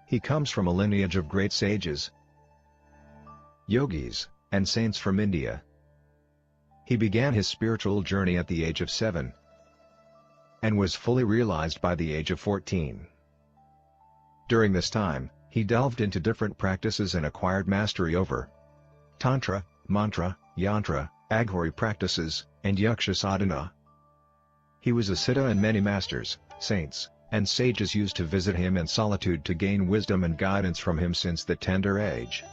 He comes from a lineage of great sages, yogis, and saints from India. He began his spiritual journey at the age of 7 and was fully realized by the age of 14. During this time, he delved into different practices and acquired mastery over Tantra, Mantra, Yantra, Aghori practices, and Yaksha sadhana. He was a siddha, and many masters, saints, and sages used to visit him in solitude to gain wisdom and guidance from him since the tender age.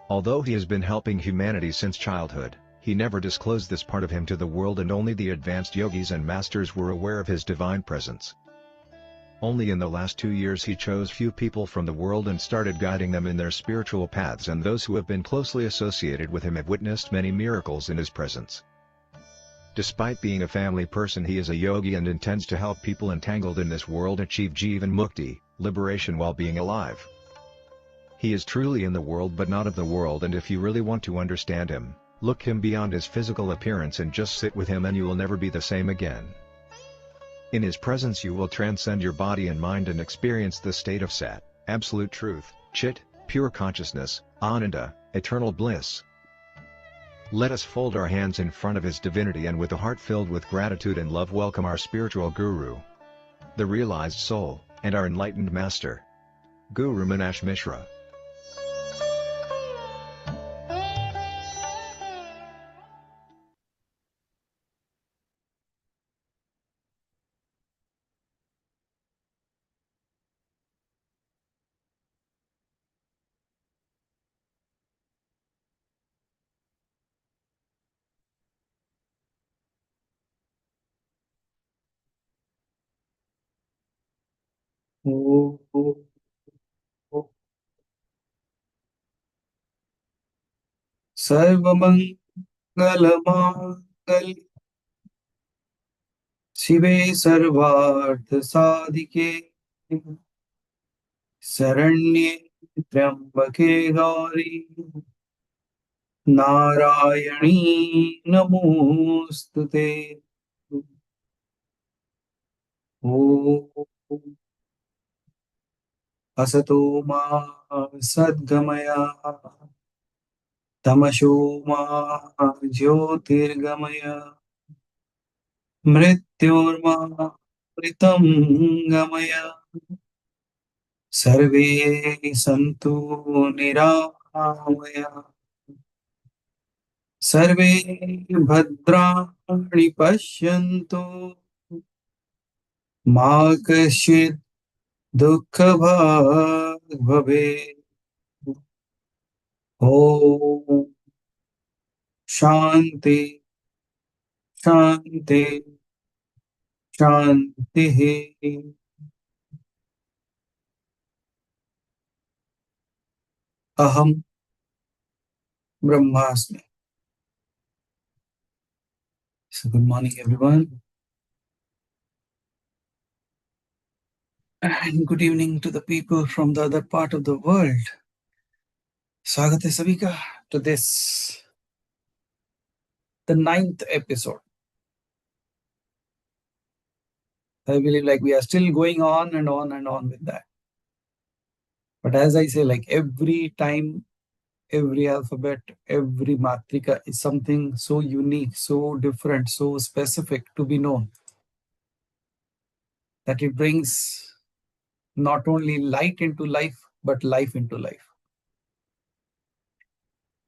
Although he has been helping humanity since childhood, he never disclosed this part of him to the world, and only the advanced yogis and masters were aware of his divine presence. Only in the last 2 years he chose few people from the world and started guiding them in their spiritual paths, and those who have been closely associated with him have witnessed many miracles in his presence. Despite being a family person, he is a yogi and intends to help people entangled in this world achieve Jivan Mukti, liberation while being alive. He is truly in the world but not of the world, and if you really want to understand him, look him beyond his physical appearance and just sit with him, and you will never be the same again. In his presence you will transcend your body and mind and experience the state of Sat, absolute truth, Chit, pure consciousness, Ananda, eternal bliss. Let us fold our hands in front of his divinity and with a heart filled with gratitude and love welcome our spiritual guru, the realized soul, and our enlightened master, Guru Meenakshi Mishra. ॐ सर्वमङ्गलमाङ्गल्ये शिवे सर्वार्थसाधिके शरण्ये त्र्यम्बके गौरी नारायणी नमोऽस्तुते। ॐ असतो मा सद्गमय तमसो मा ज्योतिर्गमय मृत्योर्मामृतं गमय। सर्वे सन्तु निरामया, सर्वे भद्राणि पश्यन्तु, मा कश्चित् दुःखभाग् भवेत्। ॐ शान्ति शान्ति शान्तिः। अहं ब्रह्मास्मि। So good morning everyone, and good evening to the people from the other part of the world. स्वागत है सभी का to this, the 9th episode. I believe like we are still going on and on and on with that. But as I say, like every time, every alphabet, every Matrika is something so unique, so different, so specific to be known, that it brings not only light into life, but life into life.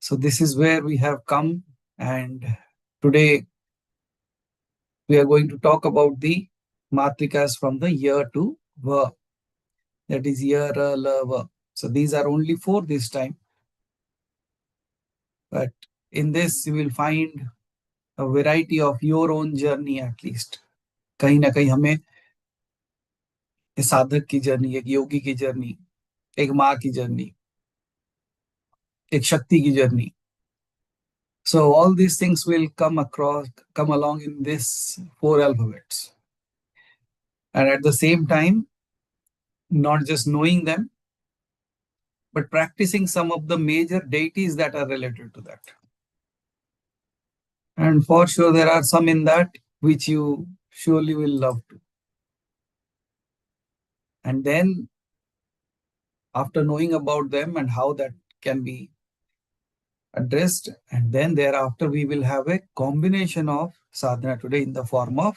So this is where we have come, and today we are going to talk about the Matrikas from the year to Va. That is year, la, va. So these are only 4 this time. But in this, you will find a variety of your own journey at least. कहीं ना कहीं हमें एक साधक की journey, एक योगी की journey, एक माँ की जर्नी, एक शक्ति की journey. So all these things will come along in this 4 alphabets. And at the same time, not just knowing them, but practicing some of the major deities that are related to that. And for sure, there are some in that which you surely will love to. And then after knowing about them and how that can be addressed, and then thereafter we will have a combination of sadhana today in the form of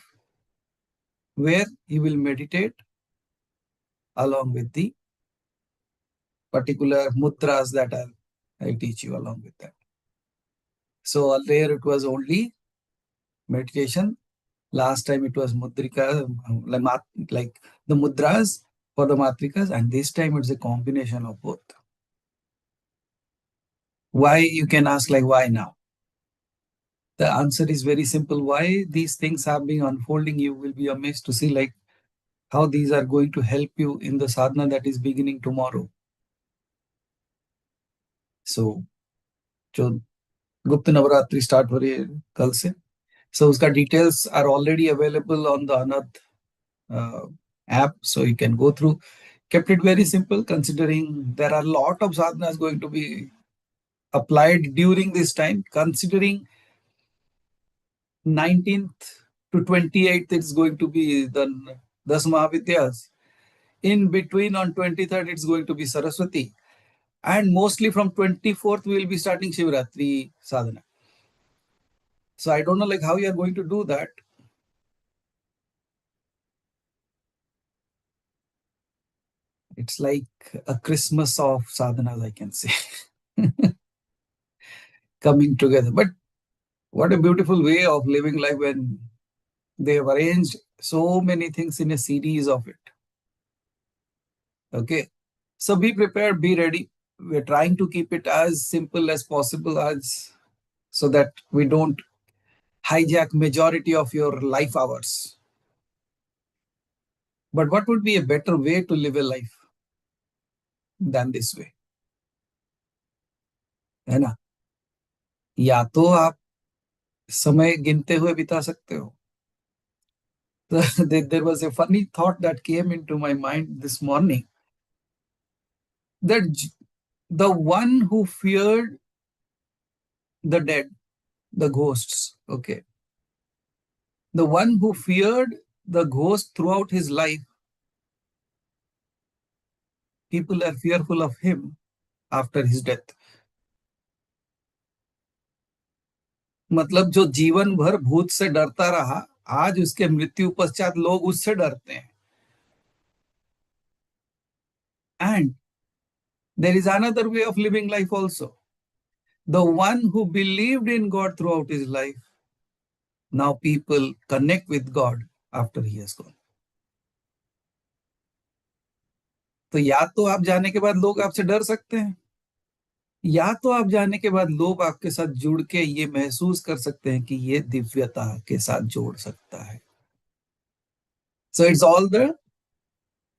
where you will meditate along with the particular mudras that I'll teach you along with that. So earlier it was only meditation. Last time it was mudrika, like the mudras for the matrikas, and this time it's a combination of both. Why, you can ask, like, why now? The answer is very simple. Why these things have been unfolding, you will be amazed to see like how these are going to help you in the sadhana that is beginning tomorrow. So, जो गुप्त Navratri start हो रही है कल से, so उसका details are already available on the Anad app, so you can go through. Kept it very simple considering there are a lot of sadhanas going to be applied during this time, considering 19th to 28th it's going to be the Das Mahavidyas. In between on 23rd it's going to be Saraswati, and mostly from 24th we will be starting Shivratri sadhana. So I don't know like how you are going to do that. It's like a Christmas of sadhanas, I can say, coming together. But what a beautiful way of living life when they have arranged so many things in a series of it. Okay, so be prepared, be ready. We're trying to keep it as simple as possible, as so that we don't hijack majority of your life hours. But what would be a better way to live a life than this way? है ना? या तो आप समय गिनते हुए बिता सकते हो. There was a funny thought that came into my mind this morning, that the one who feared the dead, the ghosts, okay, the one who feared the ghost throughout his life, people are fearful of him after his death. मतलब जो जीवन भर भूत से डरता रहा, आज उसके मृत्यु पश्चात लोग उससे डरते हैं. And there is another way of living life also. The one who believed in God throughout his life, now people connect with God after he has gone. तो या तो आप जाने के बाद लोग आपसे डर सकते हैं, या तो आप जाने के बाद लोग आपके साथ जुड़ के ये महसूस कर सकते हैं कि ये दिव्यता के साथ जोड़ सकता है. So it's all the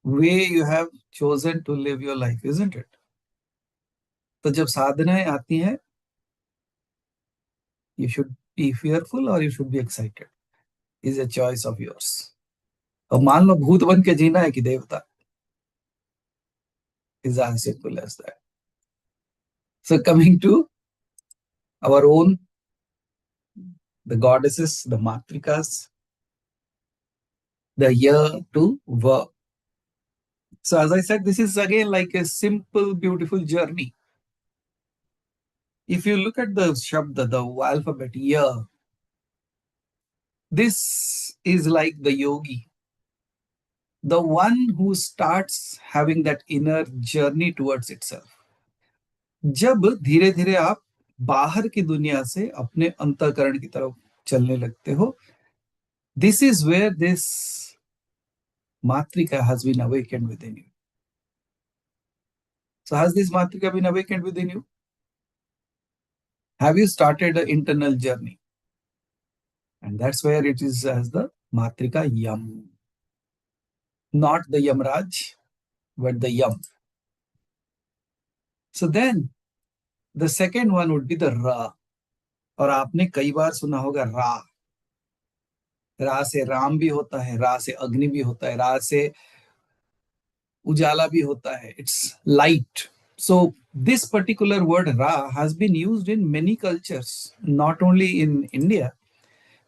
way you have chosen to live your life, isn't it? तो जब साधनाएं आती हैं, you should be fearful or you should be excited. Is a choice of yours. अब मान लो भूत बन के जीना है कि देवता. Is as simple as that. So coming to our own, the goddesses, the matrikas, the year to work. So as I said, this is again like a simple, beautiful journey. If you look at the shabda, the alphabet year, this is like the yogi, the one who starts having that inner journey towards itself. जब धीरे धीरे आप बाहर की दुनिया से अपने अंतःकरण की तरफ चलने लगते हो, this is where this Matrika has been awakened within you. So has this Matrika been awakened within you? Have you started an internal journey? And that's where it is as the Matrika Yam. Not the Yamraj, but the Yam. So then, the second one would be the Ra. और आपने कई बार सुना होगा रा. रा से राम भी होता है, रा से अग्नि भी होता है, रा से उजाला भी होता है. It's light. So this particular word Ra has been used in many cultures, not only in India,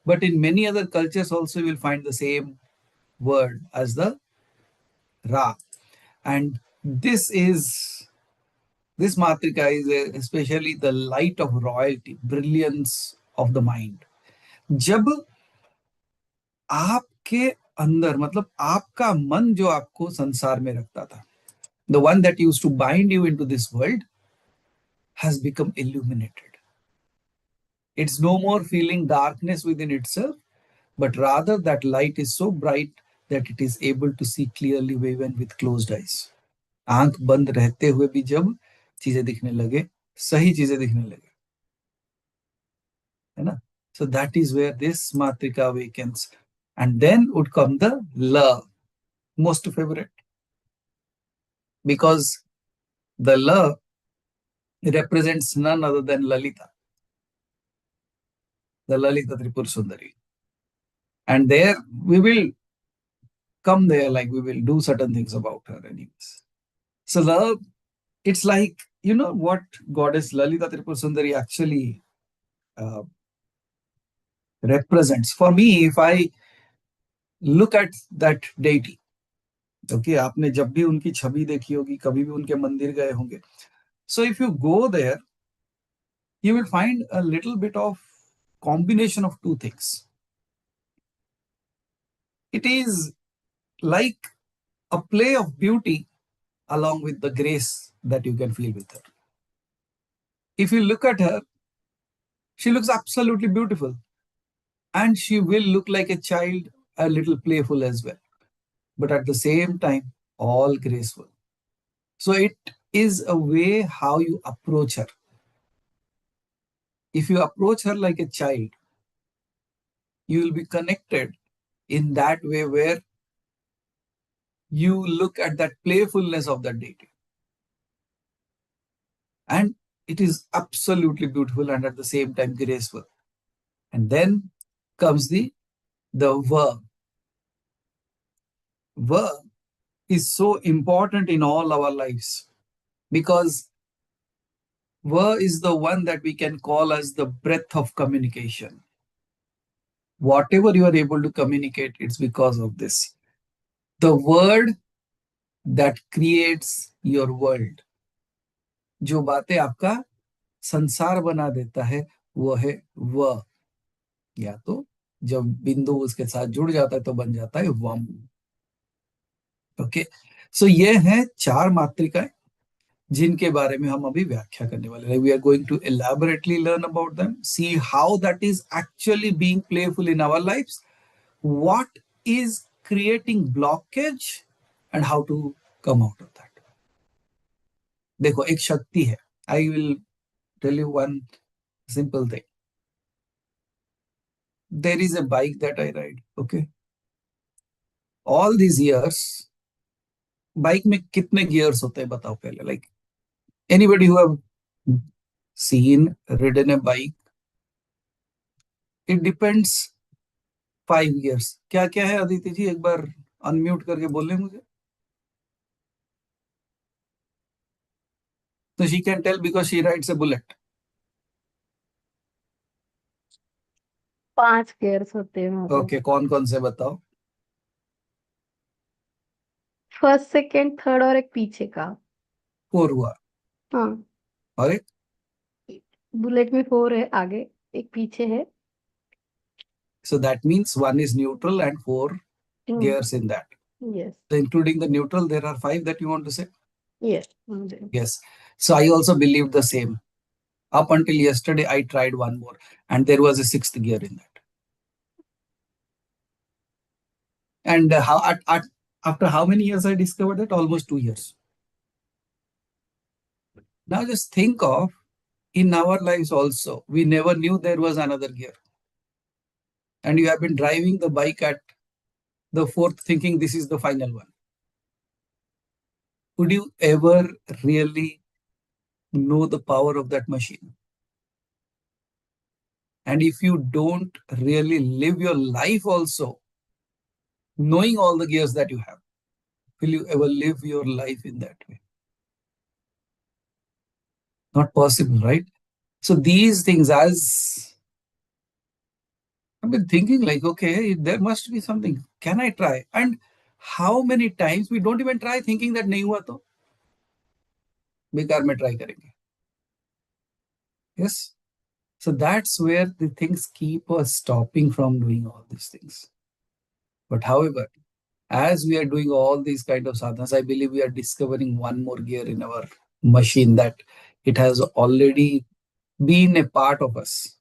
but in many other cultures also you will find the same word as the Ra. And This Matrika is especially the light of royalty, brilliance of the mind. जब आपके अंदर मतलब आपका मन जो आपको संसार में रखता था, the one that used to bind you into this world has become illuminated. It's no more feeling darkness within itself, but rather that light is so bright that it is able to see clearly even with closed eyes. आंख बंद रहते हुए भी जब चीजें दिखने लगे, सही चीजें दिखने लगे, है ना? So that is where this Matrika awakens. And then would come the love, most favorite. Because the love represents none other than Lalita, the Lalita Tripur Sundari. And there we will come there, like we will do certain things about her anyways. So love, it's like, you know what goddess Lalita Tripur Sundari actually represents. For me, if I look at that deity, okay, आपने जब भी उनकी छवि देखी होगी, कभी भी उनके मंदिर गए होंगे. So if you go there, you will find a little bit of combination of two things. It is like a play of beauty along with the grace that you can feel with her. If you look at her, she looks absolutely beautiful. And she will look like a child, a little playful as well. But at the same time, all graceful. So it is a way how you approach her. If you approach her like a child, you will be connected in that way where you look at that playfulness of that deity. And it is absolutely beautiful and at the same time graceful. And then comes the verb. Verb is so important in all our lives because verb is the one that we can call as the breath of communication. Whatever you are able to communicate, it's because of this. The word that creates your world. जो बातें आपका संसार बना देता है वो है व, या तो जब बिंदु उसके साथ जुड़ जाता है तो बन जाता है वम. ओके, सो ये हैं चार मात्रिकाएं जिनके बारे में हम अभी व्याख्या करने वाले हैं. We are going to elaborately learn about them, see how that is actually being playful in our lives, what is creating blockage and how to come out of that. देखो, एक शक्ति है. I will tell you one simple thing. There is a bike that I ride, okay? All these years, bike में कितने gears होते हैं बताओ पहले. Like anybody who have seen ridden a bike, it depends 5 gears. क्या क्या है अदिति जी, एक बार अनम्यूट करके बोल मुझे. तो she can tell because she rides a bullet. 5 gears होते हैं. ओके, कौन कौन से बताओ. फर्स्ट, सेकंड, थर्ड और एक पीछे का. 4 हुआ. हाँ, और एक बुलेट में 4 है आगे, एक पीछे है. so that means 1 is neutral and 4 gears in that. Yes. So including the neutral, there are 5 that you want to say. Yes. Yes. So I also believed the same. Up until yesterday, I tried one more, and there was a 6th gear in that. And after how many years I discovered that? Almost 2 years. Now just think of, in our lives also, we never knew there was another gear. And you have been driving the bike at the 4th thinking this is the final one. Would you ever really know the power of that machine? And if you don't really live your life also, knowing all the gears that you have, will you ever live your life in that way? Not possible, right? So these things, as I've been thinking like, okay, there must be something. Can I try? And how many times we don't even try thinking that nahi hua to. बेकार में try करेंगे. Yes. So that's where the things keep us stopping from doing all these things. But however, as we are doing all these kind of sadhanas, I believe we are discovering one more gear in our machine, that it has already been a part of us.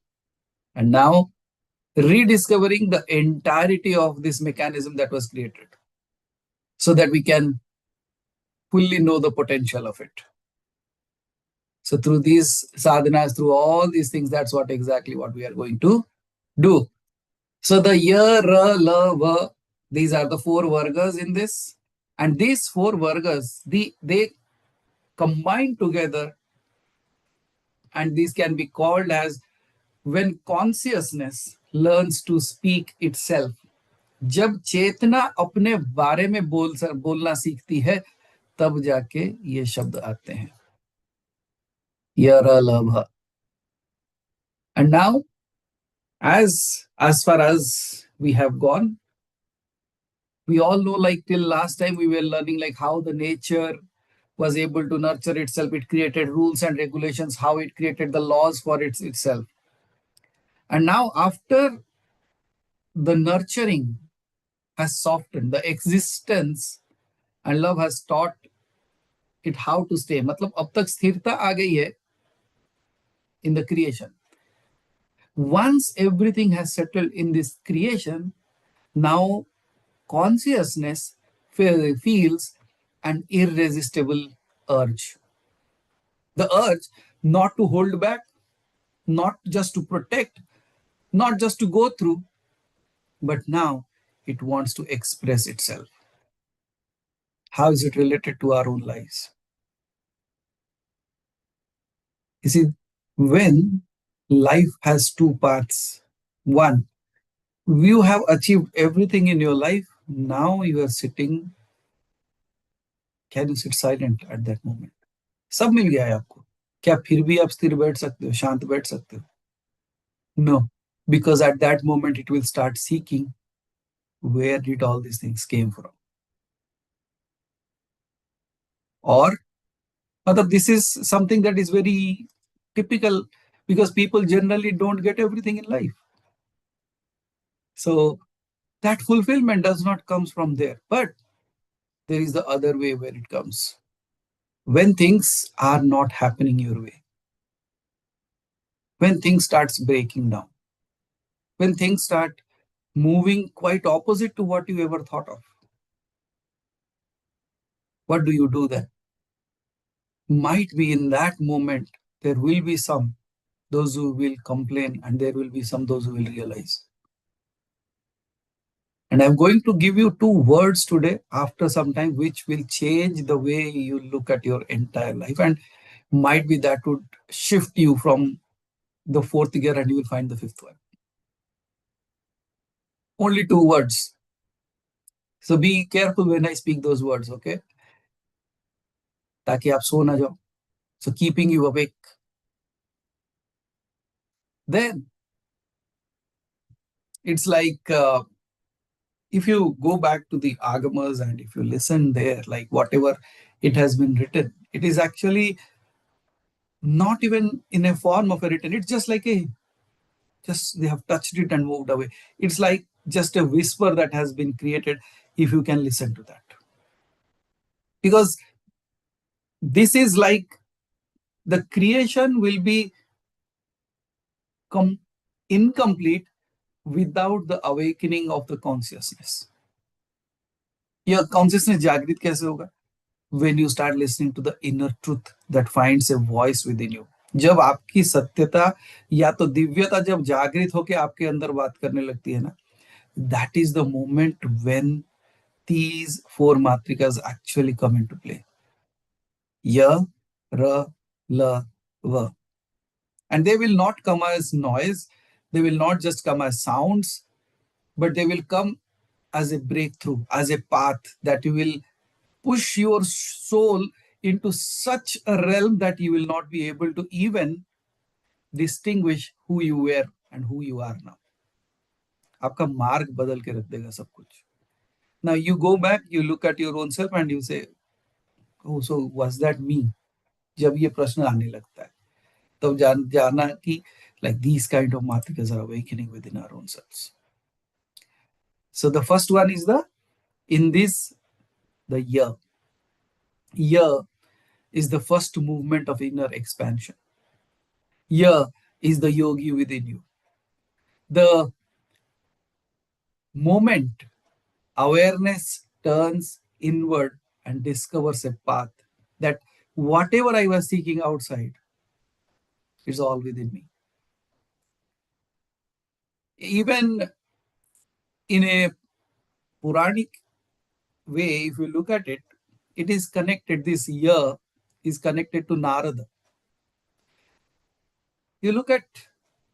And now rediscovering the entirety of this mechanism that was created, so that we can fully know the potential of it. So through these sadhanas, through all these things, that's what exactly what we are going to do. So the ya, ra, la, va, these are the four vargas in this. And these four vargas, they combine together, and these can be called as when consciousness learns to speak itself. जब चेतना अपने बारे में बोलना सीखती है, तब जाके ये शब्द आते हैं. या, ra, la, va. And now, as far as we have gone, we all know, like till last time we were learning like how the nature was able to nurture itself. It created rules and regulations, how it created the laws for itself. And now after the nurturing has softened, the existence and love has taught it how to stay. मतलब अब तक स्थिरता आ गई है in the creation. Once everything has settled in this creation, now consciousness feels an irresistible urge. The urge not to hold back, not just to protect, not just to go through, but now it wants to express itself. How is it related to our own lives? You see, when life has two paths, one, you have achieved everything in your life, now you are sitting, can you sit silent at that moment? सब मिल गया है आपको, क्या फिर भी आप स्थिर बैठ सकते हो, शांत बैठ सकते हो? No, because at that moment it will start seeking where did all these things came from. Or this is something that is very typical, because people generally don't get everything in life. So that fulfillment does not come from there. But there is the other way where it comes. When things are not happening your way, when things starts breaking down, when things start moving quite opposite to what you ever thought of, what do you do then? Might be in that moment, there will be some, those who will complain, and there will be some, those who will realize. And I'm going to give you two words today after some time, which will change the way you look at your entire life. And might be that would shift you from the fourth gear and you will find the fifth one. Only two words. So be careful when I speak those words, okay? ताकि आप सो ना जाओ. So keeping you awake. Then it's like, if you go back to the agamas and if you listen there, like whatever it has been written, it is actually not even in a form of a written. It's just like they have touched it and moved away. It's like just a whisper that has been created, if you can listen to that. Because this is like the creation will be incomplete without the awakening of the consciousness. Your consciousness jagrit kaise hoga? When you start listening to the inner truth that finds a voice within you. जब आपकी सत्यता या तो दिव्यता जब जागृत होके आपके अंदर बात करने लगती है ना, that is the moment when these four matrikas actually come into play. Ya, ra, la, va. And they will not come as noise, they will not just come as sounds, but they will come as a breakthrough, as a path that you will push your soul into such a realm that you will not be able to even distinguish who you were and who you are now. आपका मार्ग बदल के रख देगा सब कुछ. Now you go back, you look at your own self and you say, oh, so was that me? जब ये प्रश्न आने लगता है तब जाना कि like these kind of Matrikas are awakening within our own selves. So the first one is in this, the year. Year is the first movement of inner expansion. Year is the yogi within you. The moment awareness turns inward and discovers a path that whatever I was seeking outside is all within me. Even in a Puranic way, if you look at it, it is connected, this year is connected to Narada. You look at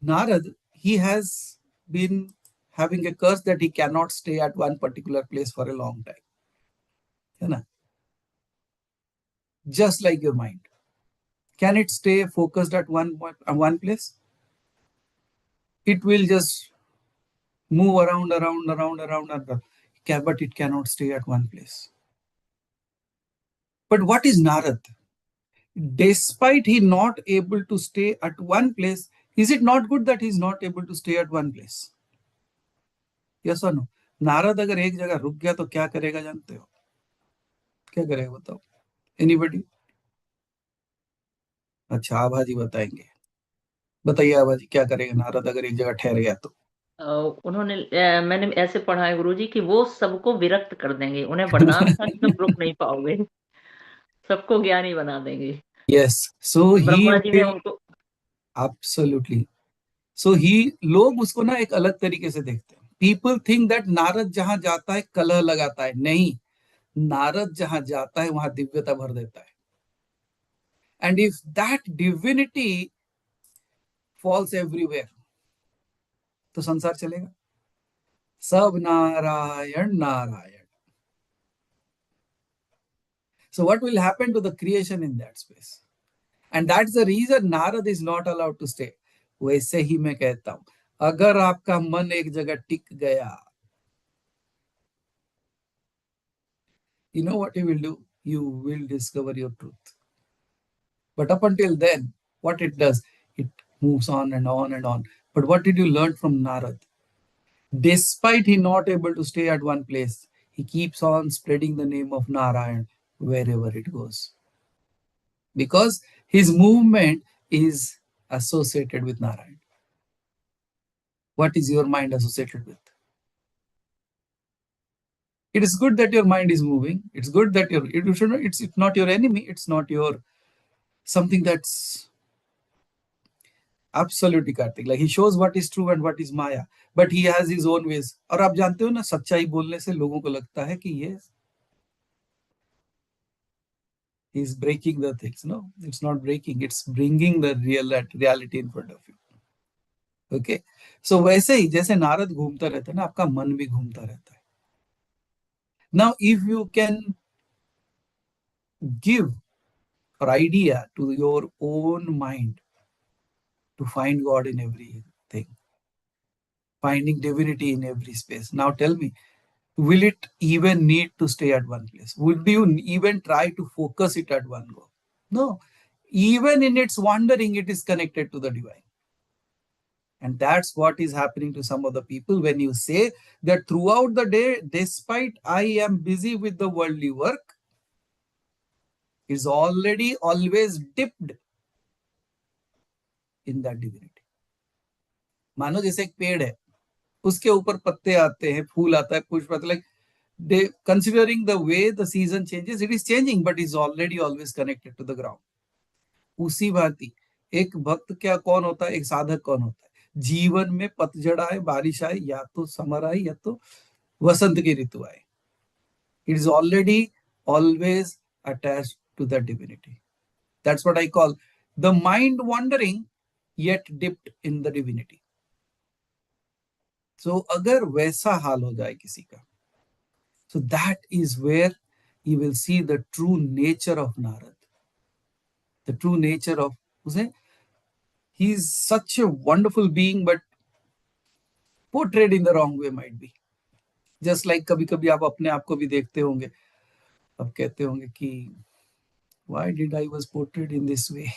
Narad, he has been having a curse that he cannot stay at one particular place for a long time. You know? Just like your mind. Can it stay focused at one place? It will just move around. But it cannot stay at one place. But what is Narad? Despite he not able to stay at one place, is it not good that he is not able to stay at one place? Yes or no? Narad अगर एक जगह रुक गया तो क्या करेगा जानते हो? क्या करेगा बताओ? एनीबडी? अच्छा आभा जी बताएंगे. बताइए आभा जी, क्या करेगा नारद अगर एक जगह ठहर गया तो? मैंने ऐसे पढ़ा है गुरुजी कि वो सबको विरक्त कर देंगे. उन्हें वरदान था कि तुम रुक नहीं पाओगे, सबको ज्ञानी बना देंगे. Yes, so ब्रह्मा जी ने will उनको absolutely. So लोग उसको ना एक अलग तरीके से देखते हैं. People think that नारद जहां जाता है कलह लगाता है. नहीं, नारद जहां जाता है वहां दिव्यता भर देता है. And if that divinity falls everywhere, तो संसार चलेगा. सब Narayan Narayan. So what will happen to the creation in that space? And that's the reason Narad is not allowed to stay. वैसे ही मैं कहता हूं, अगर आपका मन एक जगह टिक गया, you know what you will do? You will discover your truth. But up until then, what it does, it moves on and on and on. But what did you learn from Narad? Despite he not able to stay at one place, he keeps on spreading the name of Narayan wherever it goes. Because his movement is associated with Narayan. What is your mind associated with? It is good that your mind is moving. It's good that it's not your enemy. It's not your something that's absolutely Karthik. Like he shows what is true and what is Maya, but he has his own ways. और आप जानते हो ना, सच्चाई बोलने से लोगों को लगता है कि ये is breaking the things. No, it's not breaking. It's bringing the reality in front of you. Okay. So वैसे ही जैसे नारद घूमता रहता है ना, आपका मन भी घूमता रहता है. Now, if you can give or idea to your own mind to find God in everything, finding divinity in every space. Now tell me, will it even need to stay at one place? Would you even try to focus it at one go? No. Even in its wandering, it is connected to the divine. And that's what is happening to some of the people when you say that throughout the day, despite I am busy with the worldly work, is already always dipped in that divinity. मानो जैसे एक पेड़ है, उसके ऊपर पत्ते आते हैं, फूल आता है, पुष्प आता है. Like they, considering the way the season changes, it is changing, but is already always connected to the ground. उसी भांति एक भक्त क्या कौन होता है, एक साधक कौन होता है? जीवन में पतझड़ आए, बारिश आए, या तो समर आए या तो वसंत की ऋतु आए, it is already always attached to the divinity. That's what I call the mind wandering yet dipped in the divinity. So अगर वैसा हाल हो जाए किसी का, so that is where you will see the true nature of Narad. The true nature of उसे, he is such a wonderful being, but portrayed in the wrong way might be. Just like कभी कभी आप अपने आप को भी देखते होंगे, अब कहते होंगे कि Why did I was portrayed in this way?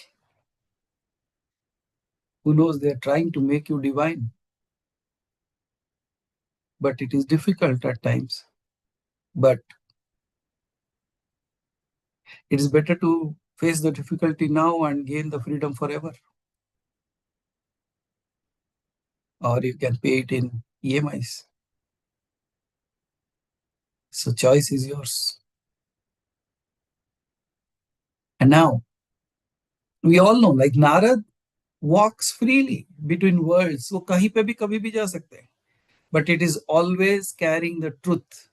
Who knows, they are trying to make you divine. But it is difficult at times. But it is better to face the difficulty now and gain the freedom forever. Or you can pay it in EMIs. So choice is yours. And now, we all know, like Narad walks freely between worlds. वो कहीं पे भी कभी भी जा सकते हैं. But it is always carrying the truth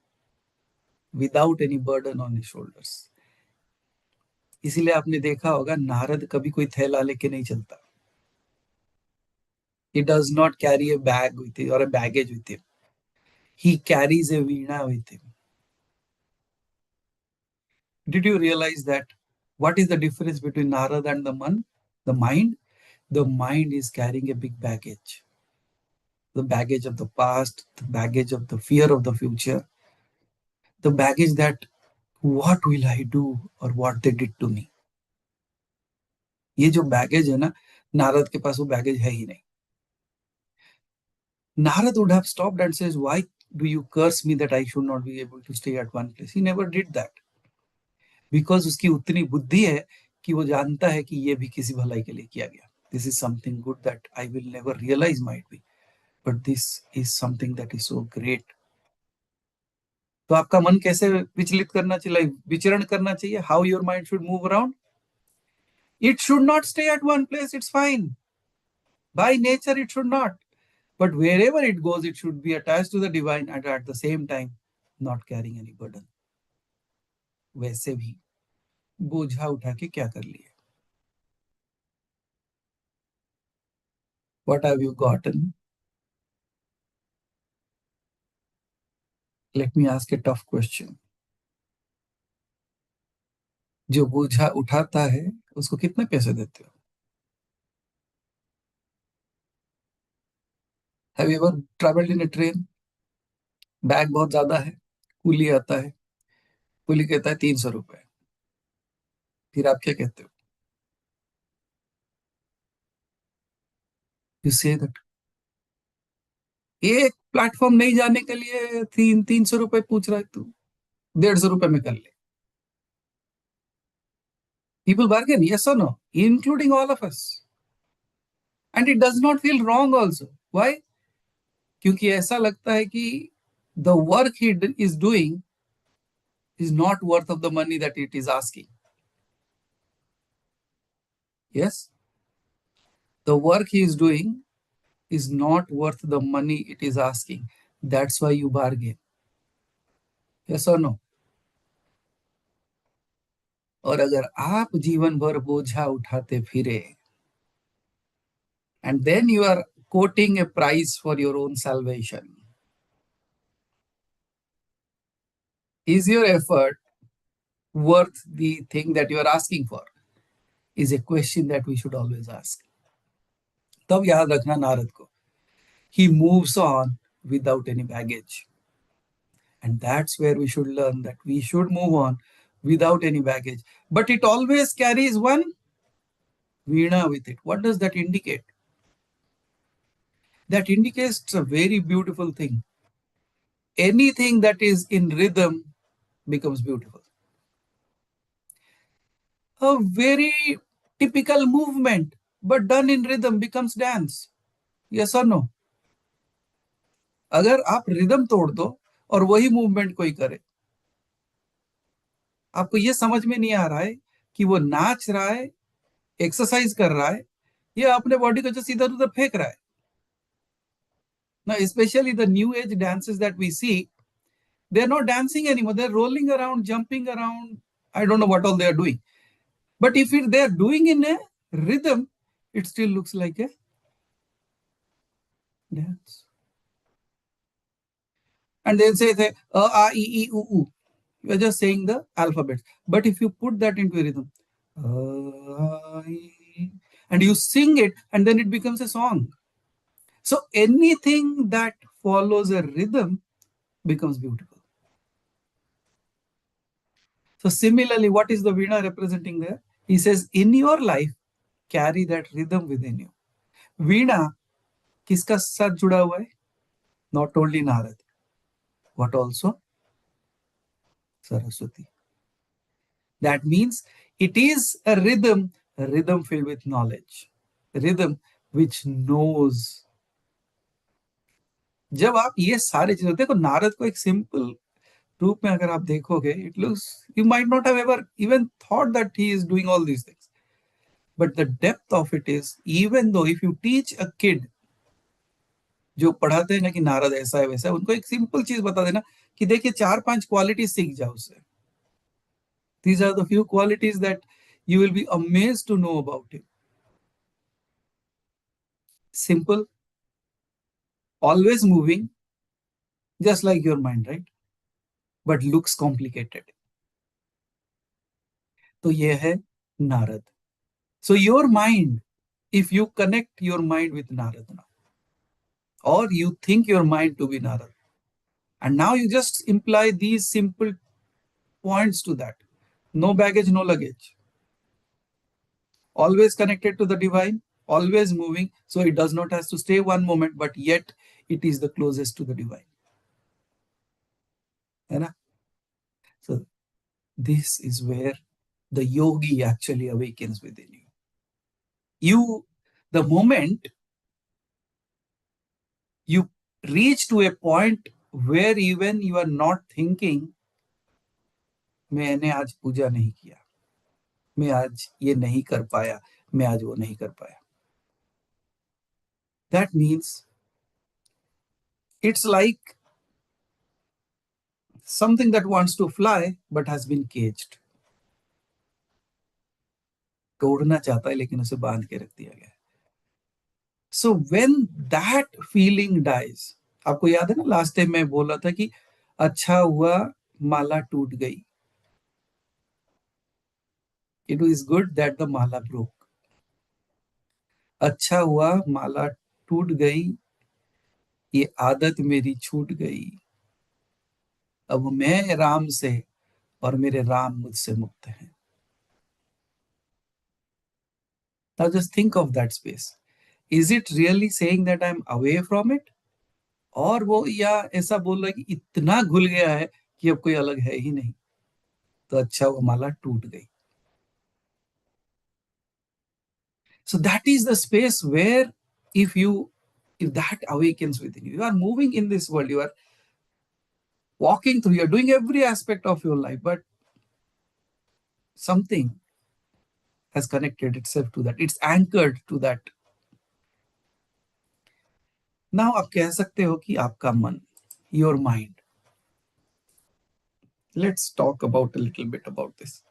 without any burden on his shoulders. इसीलिए आपने देखा होगा नारद कभी कोई थैला लेके नहीं चलता. He does not carry a bag with him or a baggage with him. He carries a veena with him. Did you realize that? What is the difference between Narad and the mind? The mind is carrying a big baggage. The baggage of the past, the baggage of the fear of the future, the baggage that what will I do or what they did to me. ये जो baggage है ना, नारद के पास वो baggage है ही नहीं. Narad would have stopped and says, why do you curse me that I should not be able to stay at one place? He never did that. Because उसकी उतनी बुद्धि है कि वो जानता है कि ये भी किसी भलाई के लिए किया गया. This is something good that I will never realize might be. But this is something that is so great. तो आपका मन कैसे विचलित करना चाहिए, विचरण करना चाहिए? How your mind should move around? It should not stay at one place. It's fine. By nature, it should not. But wherever it goes, it should be attached to the divine and at the same time, not carrying any burden. वैसे भी बोझा उठा के क्या कर लिए? What have you gotten? Let me ask a tough question. जो बोझा उठाता है उसको कितने पैसे देते हो? Have you ever traveled in a train? Bag बहुत ज्यादा है, कूली आता है, कूली कहता है 300 रुपए. फिर आप क्या कहते हो? You say that एक प्लेटफॉर्म नहीं जाने के लिए 300 रुपए पूछ रहा है तू, 150 रुपए में कर ले. People bargain, yes or no, including all of us. And it does not feel wrong also. Why? क्योंकि ऐसा लगता है कि the work he is doing is not worth of the money that it is asking. Yes? The work he is doing is not worth the money it is asking. That's why you bargain. Yes or no? और अगर आप जीवन भर बोझा उठाते फिरे and then you are quoting a price for your own salvation, is your effort worth the thing that you are asking for? Is a question that we should always ask. तब याद रखना नारद को, he moves on without any baggage. And that's where we should learn that we should move on without any baggage. But it always carries one veena with it. What does that indicate? That indicates a very beautiful thing. Anything that is in rhythm becomes beautiful. A very typical movement, but done in rhythm becomes dance. Yes or no? अगर आप rhythm तोड़ दो और वही movement कोई करे, आपको ये समझ में नहीं आ रहा है कि वो नाच रहा है, एक्सरसाइज कर रहा है, या अपने बॉडी को जो इधर उधर फेंक रहा है. Now, especially the new age dances that we see, they're not dancing anymore. They're rolling around, jumping around. I don't know what all they are doing. But if they're doing in a rhythm, it still looks like a dance. And they'll say, a, e, e, u, u. You're just saying the alphabets. But if you put that into a rhythm, and you sing it, and then it becomes a song. So anything that follows a rhythm becomes beautiful. So similarly, what is the Veena representing there? He says, in your life, carry that rhythm within you. Veena किसका साथ जुड़ा हुआ है? Not only Narad, but also Saraswati. That means it is a rhythm filled with knowledge, a rhythm which knows. जब आप ये सारे चीजें देखो, नारद को एक सिंपल रूप में अगर आप देखोगे, it looks, you might not have ever even thought that he is doing all these things. But the depth of it is, even though if you teach a kid, जो पढ़ाते हैं ना कि नारद ऐसा है वैसा है, उनको एक सिंपल चीज बता देना कि देखिए 4-5 क्वालिटी सीख जाओ उससे. These are the few qualities that you will be amazed to know about him. Simple, always moving, just like your mind, right? But looks complicated. तो ये है Narad. So your mind, if you connect your mind with Narad now, or you think your mind to be Narad, and now you just imply these simple points to that. No baggage, no luggage. Always connected to the divine, always moving, so it does not have to stay one moment, but yet it is the closest to the divine. Right? So this is where the yogi actually awakens within you. The moment you reach to a point where even you are not thinking, मैंने आज पूजा नहीं किया, मैं आज ये नहीं कर पाया, मैं आज वो नहीं कर पाया. That means it's like something that wants to fly but has been caged. उड़ना चाहता है लेकिन उसे बांध के रख दिया गया है. So when that feeling dies, आपको याद है ना लास्ट टाइम मैं बोला था कि अच्छा हुआ माला टूट गई. It is good that the Mala broke. अच्छा हुआ माला टूट गई, ये आदत मेरी छूट गई, अब मैं राम से और मेरे राम मुझसे मुक्त हैं. Now just think of that space. Is it really saying that I'm away from it? और वो या ऐसा बोल रहा है कि इतना घुल गया है कि अब कोई अलग है ही नहीं, तो अच्छा वो माला टूट गई. So that is the space where if that awakens within you, you are moving in this world, you are walking through, you are doing every aspect of your life, but something has connected itself to that. It's anchored to that. Now आप कह सकते हो कि आपका मन, your mind. Let's talk about a little bit about this.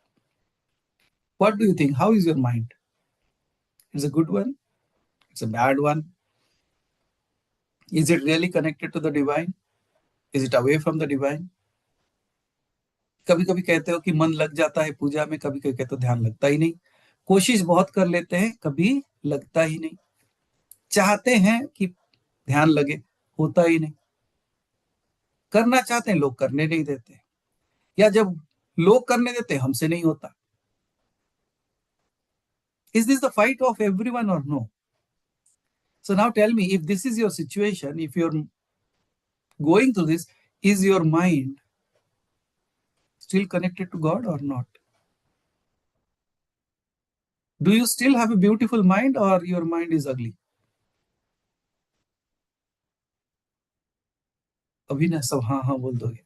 What do you think? How is your mind? It's a good one? It's a bad one? Is it really connected to the divine? Is it away from the divine? कभी कभी कहते हो कि मन लग जाता है पूजा में, कभी कभी कहते हो ध्यान लगता ही नहीं. कोशिश बहुत कर लेते हैं, कभी लगता ही नहीं. चाहते हैं कि ध्यान लगे, होता ही नहीं. करना चाहते हैं, लोग करने नहीं देते, या जब लोग करने देते हैं हमसे नहीं होता. Is this the fight of everyone or no? So now tell me, if this is your situation, if you're going through this, is your mind still connected to God or not? Do you still have a beautiful mind or your mind is ugly? अभी ना सब हाँ हाँ बोल दोगे.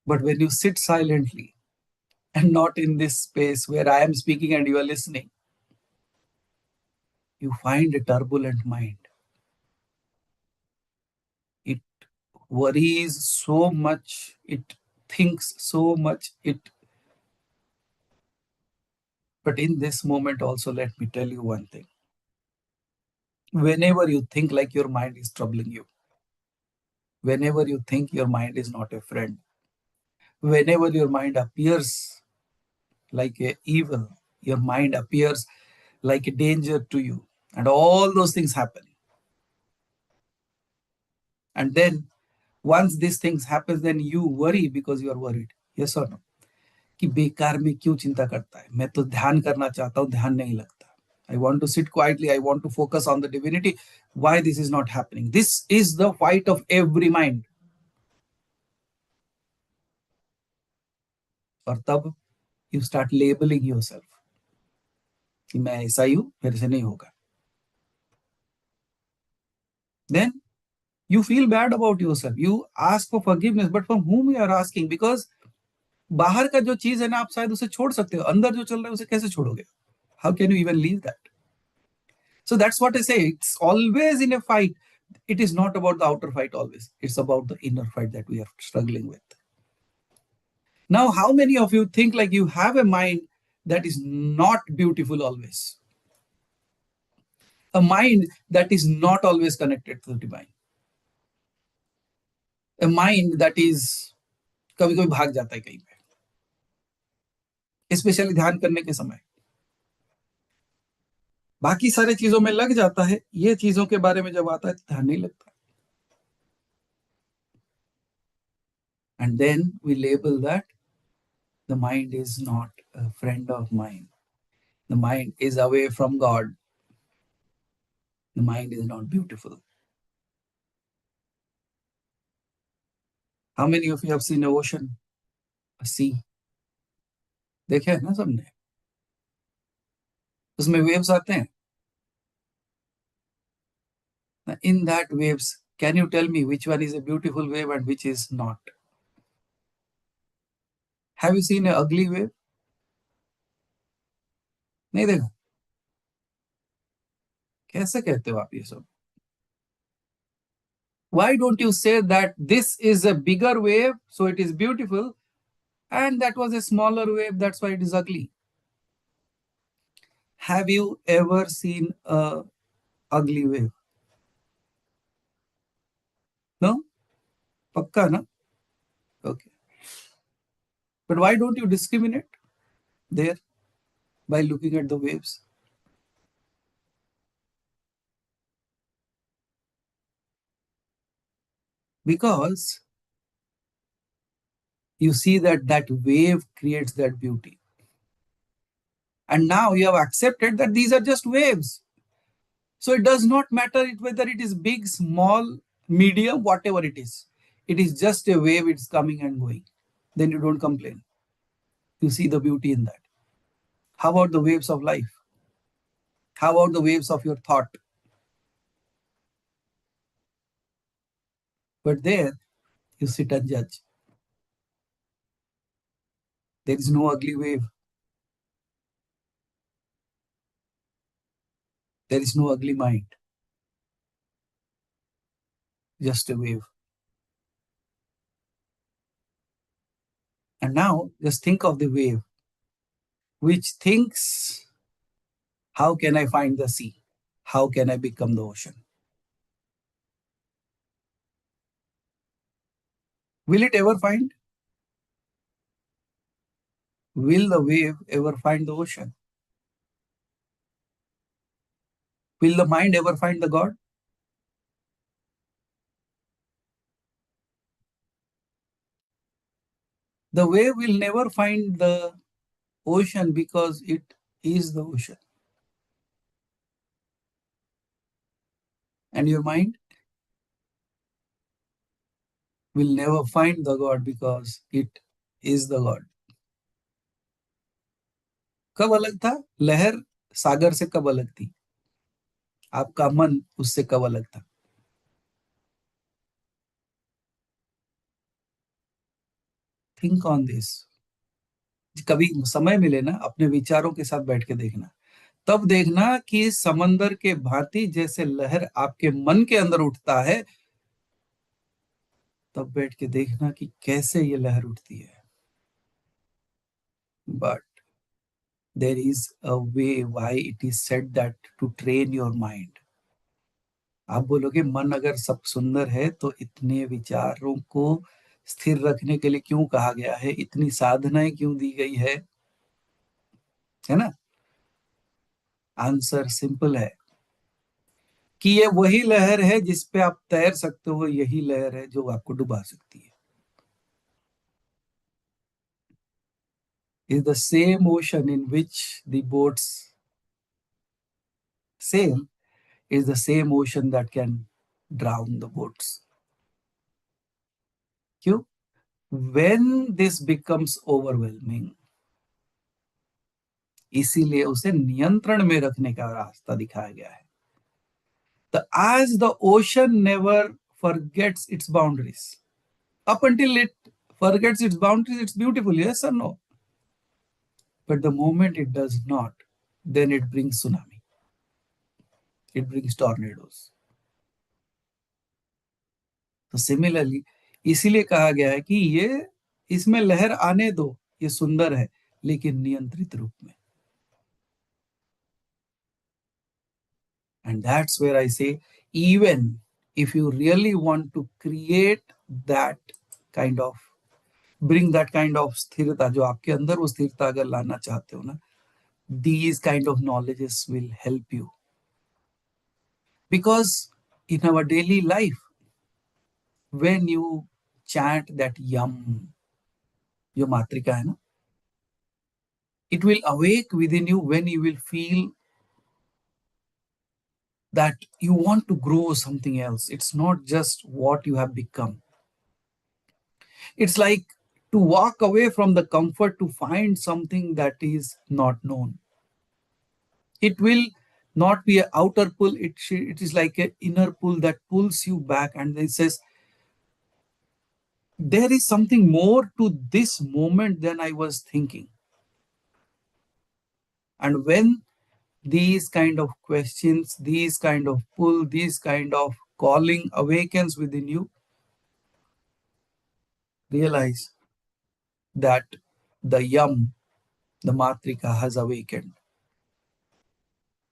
But when you sit silently and not in this space where I am speaking and you are listening, you find a turbulent mind. It worries so much, it thinks so much, but in this moment also, let me tell you one thing. Whenever you think like your mind is troubling you, whenever you think your mind is not a friend, whenever your mind appears like a evil, your mind appears like a danger to you, and all those things happen. And then once these things happen, then you worry because you are worried. Yes or no? कि बेकार में क्यों चिंता करता है, मैं तो ध्यान करना चाहता हूं, ध्यान नहीं लगता, I want to sit quietly, I want to focus on the divinity, why this is not happening? This is the fight of every mind. और तब you start labeling yourself कि मैं ऐसा ही हूं, मेरे से नहीं होगा. Then you feel bad about yourself, you ask for forgiveness, but from whom you are asking? Because बाहर का जो चीज है ना, आप शायद उसे छोड़ सकते हो, अंदर जो चल रहा है उसे कैसे छोड़ोगे? How can you even leave that? So that's what I say, it's always in a fight. It is not about the outer fight always, it's about the inner fight that we are struggling with. Now, how many of you think like you have a mind that is not beautiful always? A mind that is not always connected to the divine. A mind that is कभी कभी भाग जाता है कहीं पे, specially ध्यान करने के समय. बाकी सारे चीजों में लग जाता है, ये चीजों के बारे में जब आता है ध्यान नहीं लगता. And then we label that the mind is not a friend of mine. The mind is away from God. The mind is not beautiful. How many of you have seen an ocean, a sea? देखे है ना सबने? उसमें waves आते हैं. In that waves, can you tell me which one is a beautiful wave and which is not? Have you seen an ugly wave? नहीं देखा. कैसे कहते हो आप ये सब? Why don't you say that this is a bigger wave, so it is beautiful, and that was a smaller wave, that's why it is ugly? Have you ever seen a ugly wave? No? Pakka na? Okay. But why don't you discriminate there by looking at the waves? Because you see that wave creates that beauty. And now you have accepted that these are just waves. So it does not matter whether it is big, small, medium, whatever it is. It is just a wave, it's coming and going. Then you don't complain. You see the beauty in that. How about the waves of life? How about the waves of your thought? But there, you sit and judge. There is no ugly wave. There is no ugly mind. Just a wave. And now, just think of the wave which thinks, how can I find the sea? How can I become the ocean? Will it ever find? Will the wave ever find the ocean? Will the mind ever find the God? The wave will never find the ocean because it is the ocean. And your mind will never find the God because it is the God. कब अलग था? लहर सागर से कब अलग थी? आपका मन उससे कब अलग था? Think on this. कभी समय मिले ना, अपने विचारों के साथ बैठ के देखना. तब देखना कि समंदर के भांति जैसे लहर आपके मन के अंदर उठता है, तब बैठ के देखना कि कैसे ये लहर उठती है. But there is a way why it is said that to train your mind. आप बोलोगे मन अगर सब सुंदर है तो इतने विचारों को स्थिर रखने के लिए क्यों कहा गया है, इतनी साधनाएं क्यों दी गई है ना? आंसर सिंपल है कि ये वही लहर है जिस पे आप तैर सकते हो, यही लहर है जो आपको डुबा सकती है. is the same ocean in which the boats sail, is the same ocean that can drown the boats. क्यों? When this becomes overwhelming, इसीलिए उसे नियंत्रण में रखने का रास्ता दिखाया गया है. As the ocean never forgets its boundaries. Up until it forgets its boundaries, it's beautiful, yes or no? But the moment it does not, then it brings tsunami. It brings tornadoes. तो similarly इसीलिए कहा गया है कि ये इसमें लहर आने दो, ये सुंदर है, लेकिन नियंत्रित रूप में. And that's where I say, even if you really want to create that kind of, bring that kind of स्थिरता, जो आपके अंदर वो स्थिरता अगर लाना चाहते हो ना, these kind of knowledges will help you. Because in our daily life, when you chant that yam, your matrika hai na, it will awake within you when you will feel that you want to grow something else. It's not just what you have become. It's like to walk away from the comfort to find something that is not known. It will not be an outer pull, it is like an inner pull that pulls you back, and it says, there is something more to this moment than I was thinking. And when these kind of questions, these kind of pull, these kind of calling awakens within you, realize that the yam, the matrika has awakened.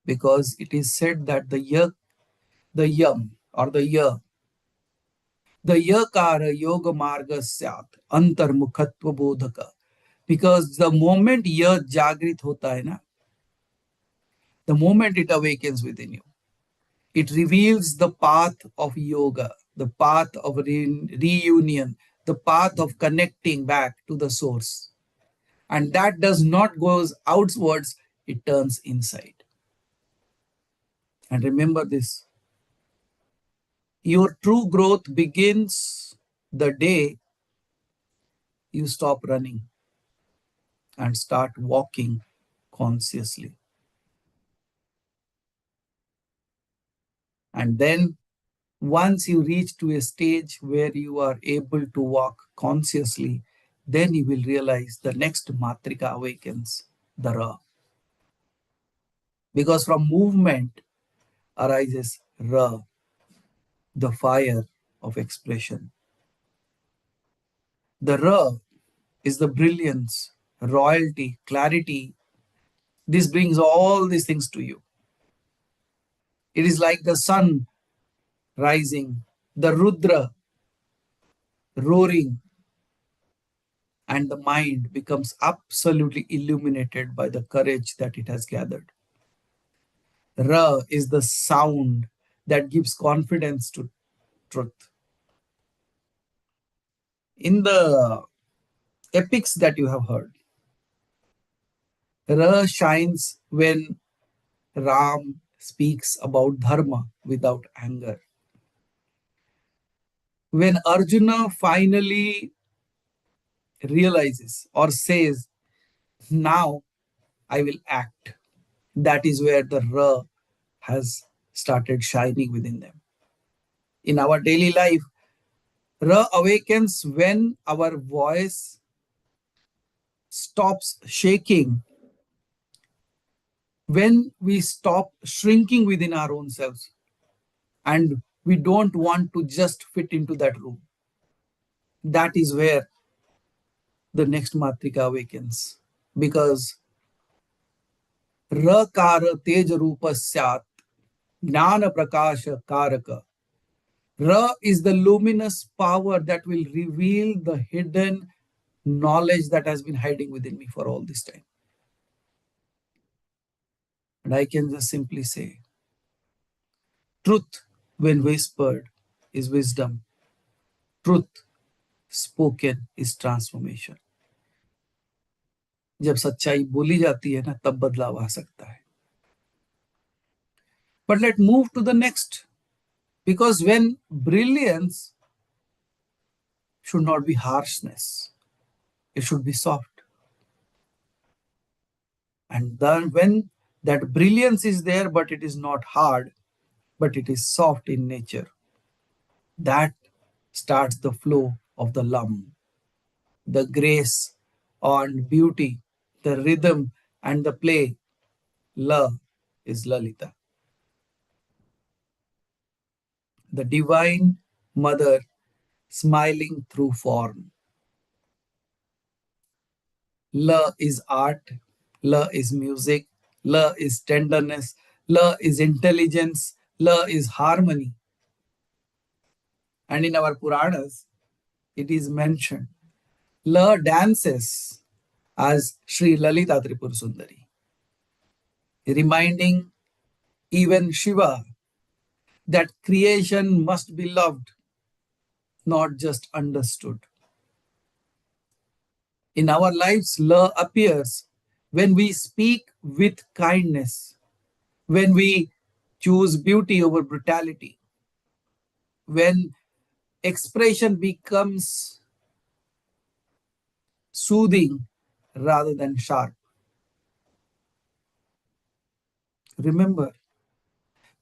Because it is said that the yam or the yakara yoga marga syat antarmukhatva bodhaka. Because the moment ya jagrit hota hai na, the moment it awakens within you, it reveals the path of yoga, the path of reunion, the path of connecting back to the source. And that does not goes outwards, it turns inside. And remember this, your true growth begins the day you stop running and start walking consciously. And then once you reach to a stage where you are able to walk consciously, then you will realize the next matrika awakens, the Ra. Because from movement arises Ra, the fire of expression. The Ra is the brilliance, royalty, clarity. This brings all these things to you. It is like the sun rising, the Rudra roaring, and the mind becomes absolutely illuminated by the courage that it has gathered. Ra is the sound that gives confidence to truth. In the epics that you have heard, Ra shines when Ram speaks about dharma without anger. When Arjuna finally realizes or says, now I will act, that is where the Ra has started shining within them. In our daily life, Ra awakens when our voice stops shaking, when we stop shrinking within our own selves, and we don't want to just fit into that room. That is where the next matrika awakens, because Rakara Teja Rupa Syat Jnana Prakasha Karaka. Ra is the luminous power that will reveal the hidden knowledge that has been hiding within me for all this time. And I can just simply say, truth, when whispered, is wisdom. Truth spoken is transformation. जब सच्चाई बोली जाती है ना, तब बदलाव आ सकता है. But let's move to the next, because when brilliance should not be harshness, it should be soft. And then when that brilliance is there, but it is not hard, but it is soft in nature, that starts the flow of the lum, the grace and beauty, the rhythm and the play. La is Lalita, the divine mother smiling through form. La is art, La is music, La is tenderness, La is intelligence, La is harmony. And in our Puranas, it is mentioned, La dances as Sri Lalita Tripur Sundari, reminding even Shiva that creation must be loved, not just understood. In our lives, La appears when we speak with kindness, when we choose beauty over brutality, when expression becomes soothing rather than sharp. Remember,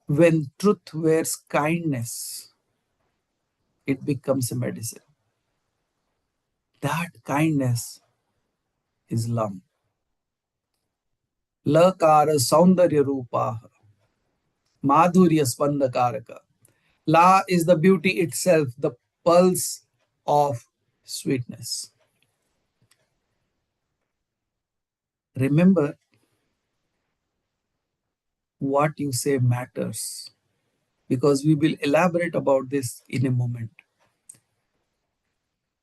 when truth wears kindness, it becomes a medicine. That kindness is Lam. Lakara Saundarya Rupa, Madhurya Spandakaraka. La is the beauty itself, the pulse of sweetness. Remember, what you say matters, because we will elaborate about this in a moment.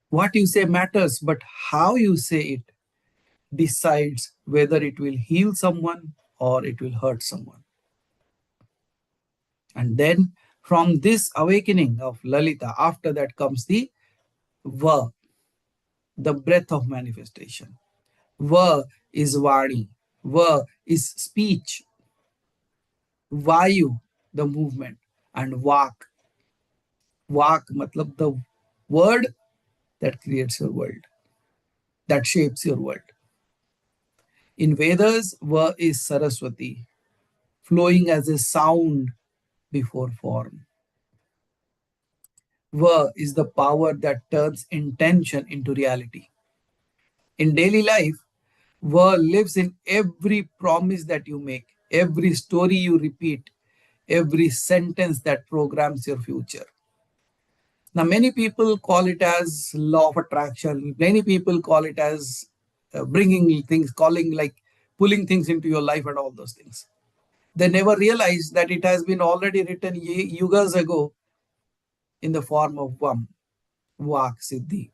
What you say matters, but how you say it decides whether it will heal someone or it will hurt someone. And then from this awakening of Lalita, after that comes the Va, the breath of manifestation. Va is Vani, Va is speech, Vayu, the movement, and Vak. Vak matlab the word that creates your world, that shapes your world. In Vedas, Va is Saraswati, flowing as a sound before form. Va is the power that turns intention into reality. In daily life, Va lives in every promise that you make, every story you repeat, every sentence that programs your future. Now, many people call it as law of attraction. Many people call it as bringing things, calling like pulling things into your life and all those things. They never realize that it has been already written yugas ago in the form of Vam, Vak, Siddhi.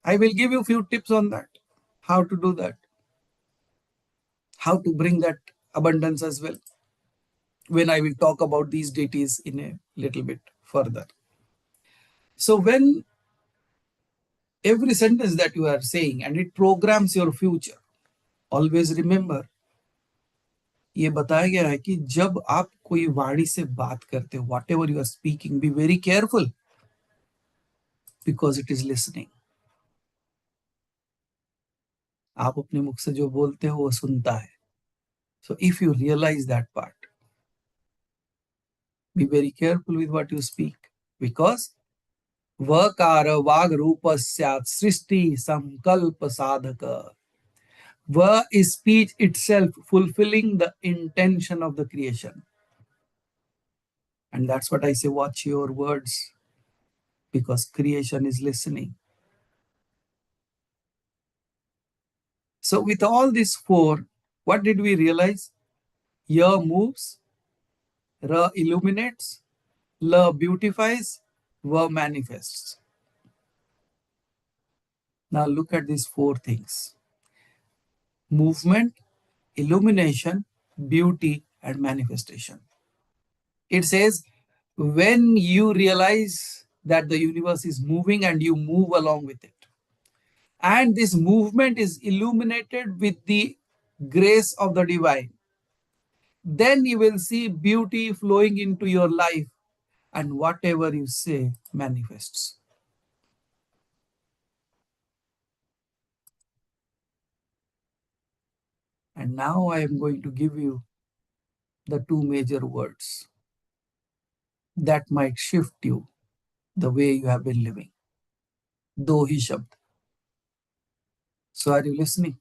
I will give you a few tips on that, how to do that, how to bring that abundance as well, when I will talk about these deities in a little bit further. So when every sentence that you are saying and it programs your future, always remember, ये बताया गया है कि जब आप कोई वाणी से बात करते हो, whatever you are speaking, be very careful, because it is listening. आप अपने मुख से जो बोलते हो वो सुनता है. So if you realize that part, be very careful with what you speak, because Vakara Vag Rupa Syat Srishti Sankalpa Sadhaka. Va is speech itself, fulfilling the intention of the creation. And that's what I say, watch your words, because creation is listening. So with all these four, what did we realize? Ya moves, Ra illuminates, La beautifies, Va manifests. Now look at these four things: movement, illumination, beauty, and manifestation. It says, when you realize that the universe is moving and you move along with it, and this movement is illuminated with the grace of the divine, then you will see beauty flowing into your life, and whatever you say manifests. And now I am going to give you the two major words that might shift you the way you have been living. दो ही शब्द. So are you listening?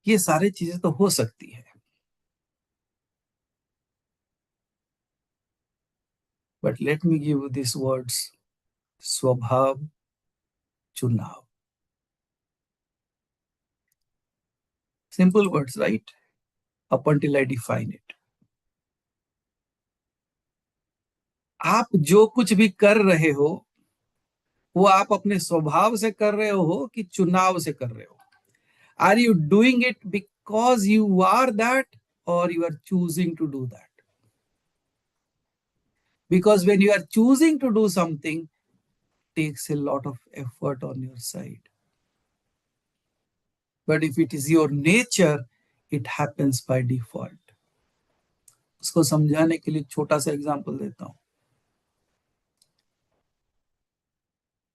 ये सारी चीजें तो हो सकती है, but let me give you these words: स्वभाव, चुनाव. Simple words, right? Up until I define it. आप जो कुछ भी कर रहे हो वो आप अपने स्वभाव से कर रहे हो कि चुनाव से कर रहे हो? Are you doing it because you are that, or you are choosing to do that? Because when you are choosing to do something, it takes a lot of effort on your side. But if it is your nature, it happens by default. उसको समझाने के लिए छोटा सा example देता हूं.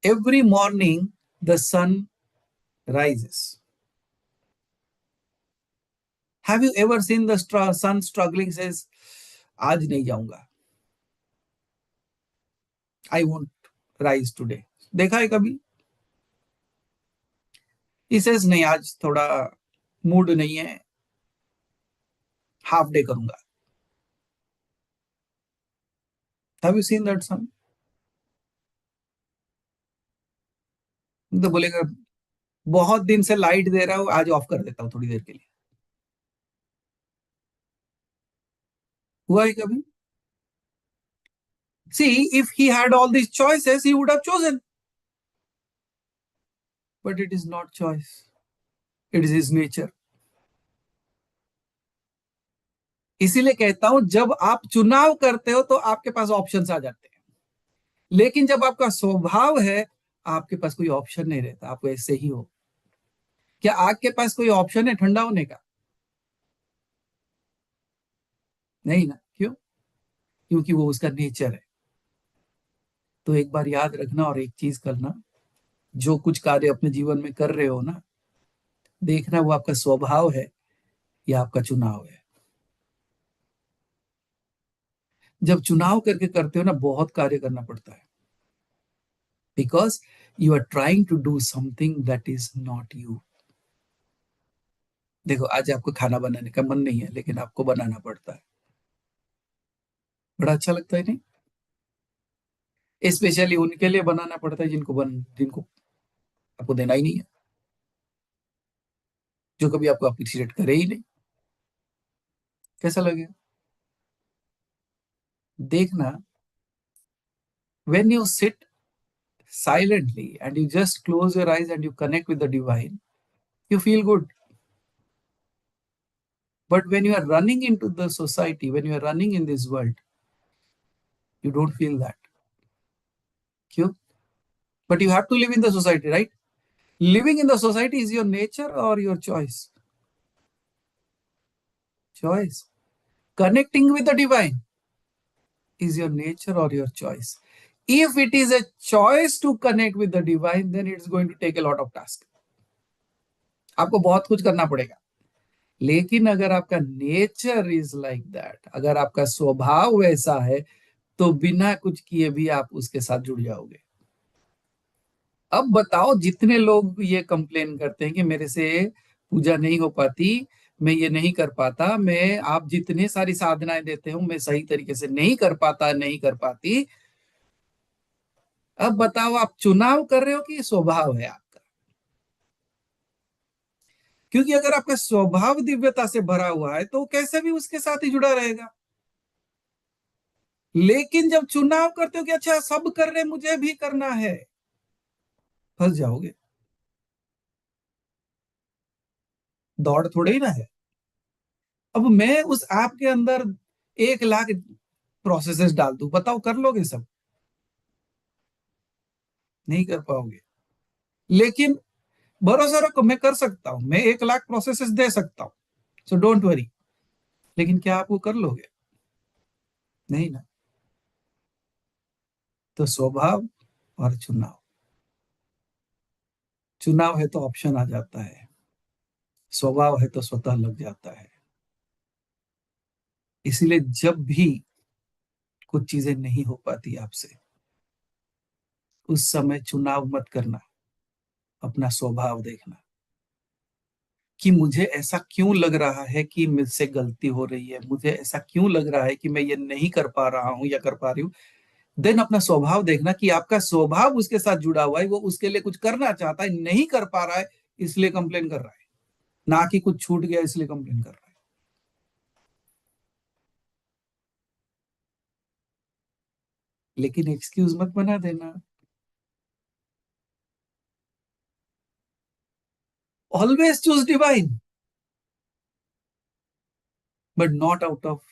Every morning the sun rises. Have you ever seen the sun struggling, says आज नहीं जाऊंगा, I won't rise today? देखा है कभी? He says नहीं, आज थोड़ा मूड नहीं है, हाफ डे करूंगा. Have you seen that sun? तो बोलेगा बहुत दिन से लाइट दे रहा हूं, आज ऑफ कर देता हूं थोड़ी देर के लिए. हुआ है कभी? See, if he had all these choices, he would have chosen. But it is not choice. It is his nature. इसीलिए कहता हूं, जब आप चुनाव करते हो तो आपके पास ऑप्शंस आ जाते हैं, लेकिन जब आपका स्वभाव है, आपके पास कोई ऑप्शन नहीं रहता, आप ऐसे ही हो. क्या आग के पास कोई ऑप्शन है ठंडा होने का? नहीं ना. क्यों? क्योंकि वो उसका नेचर है. तो एक बार याद रखना और एक चीज करना, जो कुछ कार्य अपने जीवन में कर रहे हो ना, देखना वो आपका स्वभाव है या आपका चुनाव है. जब चुनाव करके करते हो ना, बहुत कार्य करना पड़ता है, because you are trying to do something that is not you. देखो, आज आपको खाना बनाने का मन नहीं है, लेकिन आपको बनाना पड़ता है. बड़ा अच्छा लगता है नहीं? स्पेशली उनके लिए बनाना पड़ता है जिनको आपको देना ही नहीं है, जो कभी आपको अप्रिशिएट करे ही नहीं. कैसा लगेगा? देखना, when you sit silently and you just close your eyes and you connect with the divine, you feel good. But when you are running into the society, when you are running in this world, you don't feel that. Kyun? But you have to live in the society, right? Living in the society is your nature or your choice? Choice. Connecting with the divine is your nature or your choice? If it is a choice to connect with the divine, then it's going to take a lot of task. आपको बहुत कुछ करना पड़ेगा. लेकिन अगर आपका nature is like that, अगर आपका स्वभाव वैसा है, तो बिना कुछ किए भी आप उसके साथ जुड़ जाओगे. अब बताओ, जितने लोग ये कंप्लेन करते हैं कि मेरे से पूजा नहीं हो पाती, मैं ये नहीं कर पाता, आप जितने सारी साधनाएं देते हो मैं सही तरीके से नहीं कर पाता, नहीं कर पाती. अब बताओ, आप चुनाव कर रहे हो कि स्वभाव है आपका? क्योंकि अगर आपका स्वभाव दिव्यता से भरा हुआ है तो कैसे भी उसके साथ ही जुड़ा रहेगा. लेकिन जब चुनाव करते हो कि अच्छा सब कर रहे, मुझे भी करना है, फंस जाओगे. दौड़ थोड़े ही ना है. अब मैं उस ऐप के अंदर 1 लाख प्रोसेसेस डाल दूं, बताओ कर लोगे सब? नहीं कर पाओगे। लेकिन भरोसा रखो, मैं कर सकता हूं, मैं 1 लाख प्रोसेसेस दे सकता हूं, सो डोंट वरी। लेकिन क्या आप वो कर लोगे? नहीं ना। तो स्वभाव और चुनाव, चुनाव है तो ऑप्शन आ जाता है, स्वभाव है तो स्वतः लग जाता है। इसीलिए जब भी कुछ चीजें नहीं हो पाती आपसे, उस समय चुनाव मत करना, अपना स्वभाव देखना कि मुझे ऐसा क्यों लग रहा है कि मुझसे गलती हो रही है, मुझे ऐसा क्यों लग रहा है कि मैं ये नहीं कर पा रहा हूं या कर पा रही हूँ। देन अपना स्वभाव देखना कि आपका स्वभाव उसके साथ जुड़ा हुआ है, वो उसके लिए कुछ करना चाहता है, नहीं कर पा रहा है, इसलिए कंप्लेन कर रहा है, ना कि कुछ छूट गया इसलिए कंप्लेन कर रहा है। लेकिन एक्सक्यूज मत बना देना। Always choose divine, but not out of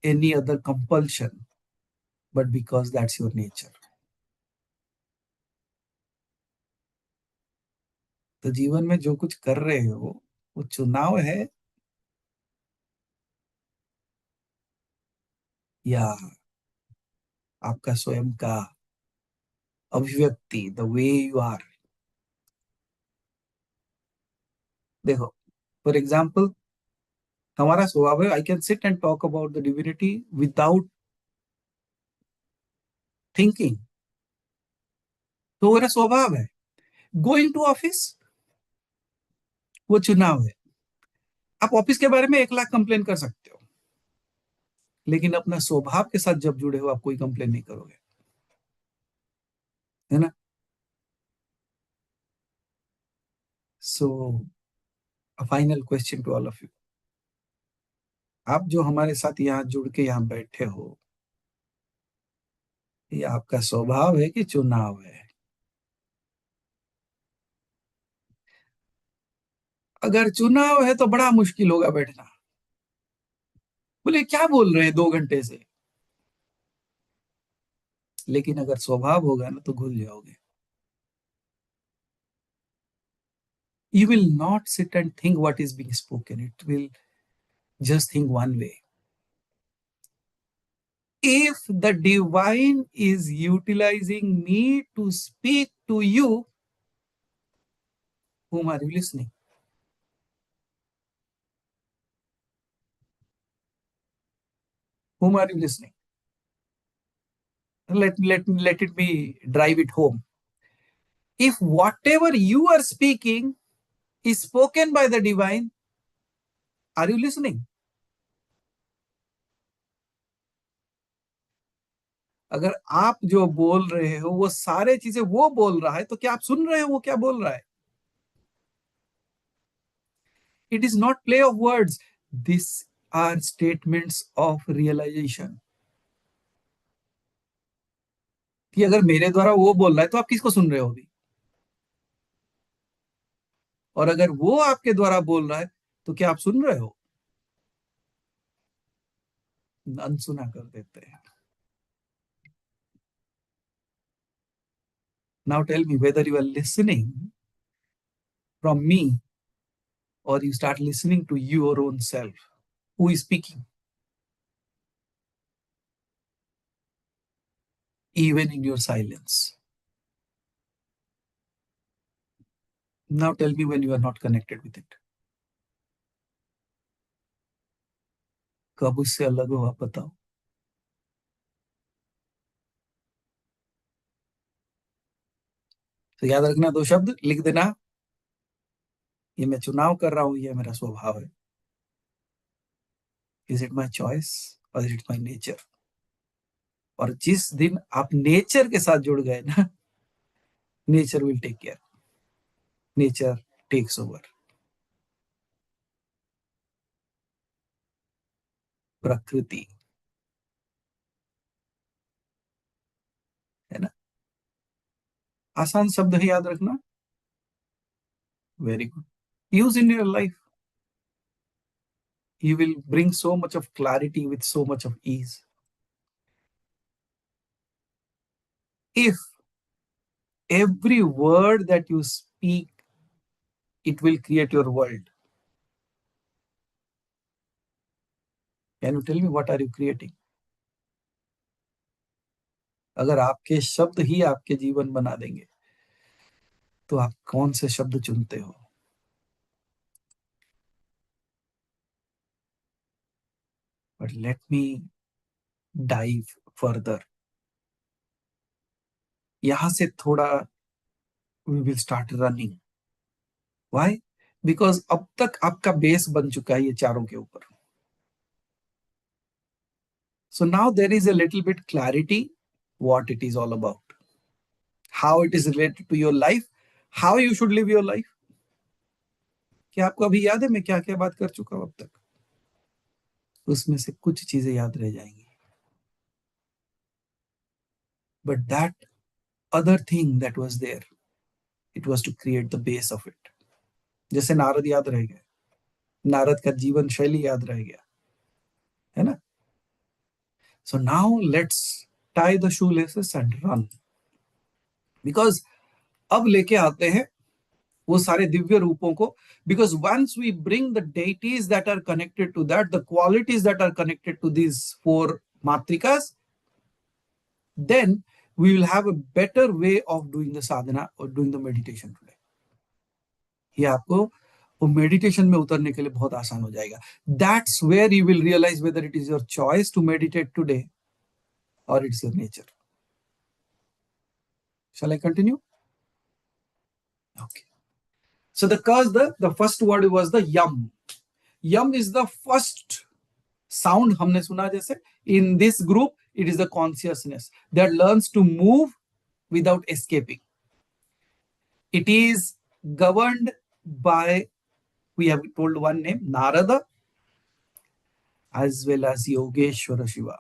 any other compulsion, but because that's your nature. तो जीवन में जो कुछ कर रहे हो वो चुनाव है या आपका स्वयं का अभिव्यक्ति, द वे यू आर। देखो, फॉर एग्जाम्पल, हमारा स्वभाव है, I can sit and talk about the divinity without thinking, तो वो मेरा स्वभाव है। गोइंग टू ऑफिस, वो चुनाव है। आप ऑफिस के बारे में 1 लाख कंप्लेन कर सकते हो, लेकिन अपना स्वभाव के साथ जब जुड़े हो आप कोई कंप्लेन नहीं करोगे, है ना। So final question to all of you, आप जो हमारे साथ यहाँ जुड़ के यहाँ बैठे हो, ये आपका स्वभाव है कि चुनाव है? अगर चुनाव है तो बड़ा मुश्किल होगा बैठना। बोले क्या बोल रहे हैं 2 घंटे से। लेकिन अगर स्वभाव होगा ना तो घुल जाओगे। You will not sit and think what is being spoken. It will just think one way. If the divine is utilizing me to speak to you, whom are you listening? Whom are you listening? Let it be, drive it home. If whatever you are speaking is spoken by the divine, are you listening? अगर आप जो बोल रहे हो वो सारे चीजें वो बोल रहा है, तो क्या आप सुन रहे हो वो क्या बोल रहा है? It is not play of words. These are statements of realization. कि अगर मेरे द्वारा वो बोल रहा है तो आप किसको सुन रहे हो अभी? और अगर वो आपके द्वारा बोल रहा है तो क्या आप सुन रहे हो? अनसुना कर देते हैं। Now tell me whether you are listening from me or you start listening to your own self. Who is speaking? Even in your silence. Now tell me when you are not connected with it. कब उससे अलग हो आप बताओ। तो याद रखना, 2 शब्द लिख देना, ये मैं चुनाव कर रहा हूं, ये मेरा स्वभाव है। इज इट माई चॉइस और इज इट माई नेचर? और जिस दिन आप नेचर के साथ जुड़ गए ना, nature will take care, nature takes over. प्रकृति, है ना। आसान शब्द है, याद रखना। Very good, use in your life, you will bring so much of clarity with so much of ease. If Every word that you speak, it will create your world. Can you tell me what are you creating? अगर आपके शब्द ही आपके जीवन बना देंगे तो आप कौन से शब्द चुनते हो? But let me dive further. यहां से थोड़ा we will start running. Why? Because अब तक आपका बेस बन चुका है ये चारों के ऊपर. So now there is a little bit clarity what it is all about, how it is related to your life, how you should live your life. क्या आपको अभी याद है मैं क्या क्या बात कर चुका हूं अब तक? उसमें से कुछ चीजें याद रह जाएंगी. But that other thing that was there, it was to create the base of it. जैसे नारद याद रह गए, नारद का जीवन शैली याद रह गया, है ना? So now let's tie the shoelaces and run. Because अब लेके आते हैं वो सारे दिव्य रूपों को. Because once we bring the deities that are connected to that, the qualities that are connected to these 4 matrikas, then we will have a better way of doing the sadhana or doing the meditation today. ये आपको वो meditation में उतरने के लिए बहुत आसान हो जाएगा. That's where you will realize whether it is your choice to meditate today or it's your nature. Shall I continue? Okay. So the first word was the yam. Yam is the first sound हमने सुना जैसे. In this group, it is the consciousness that learns to move without escaping. It is governed by, we have told one name, Narada, as well as Yogeshwara Shiva.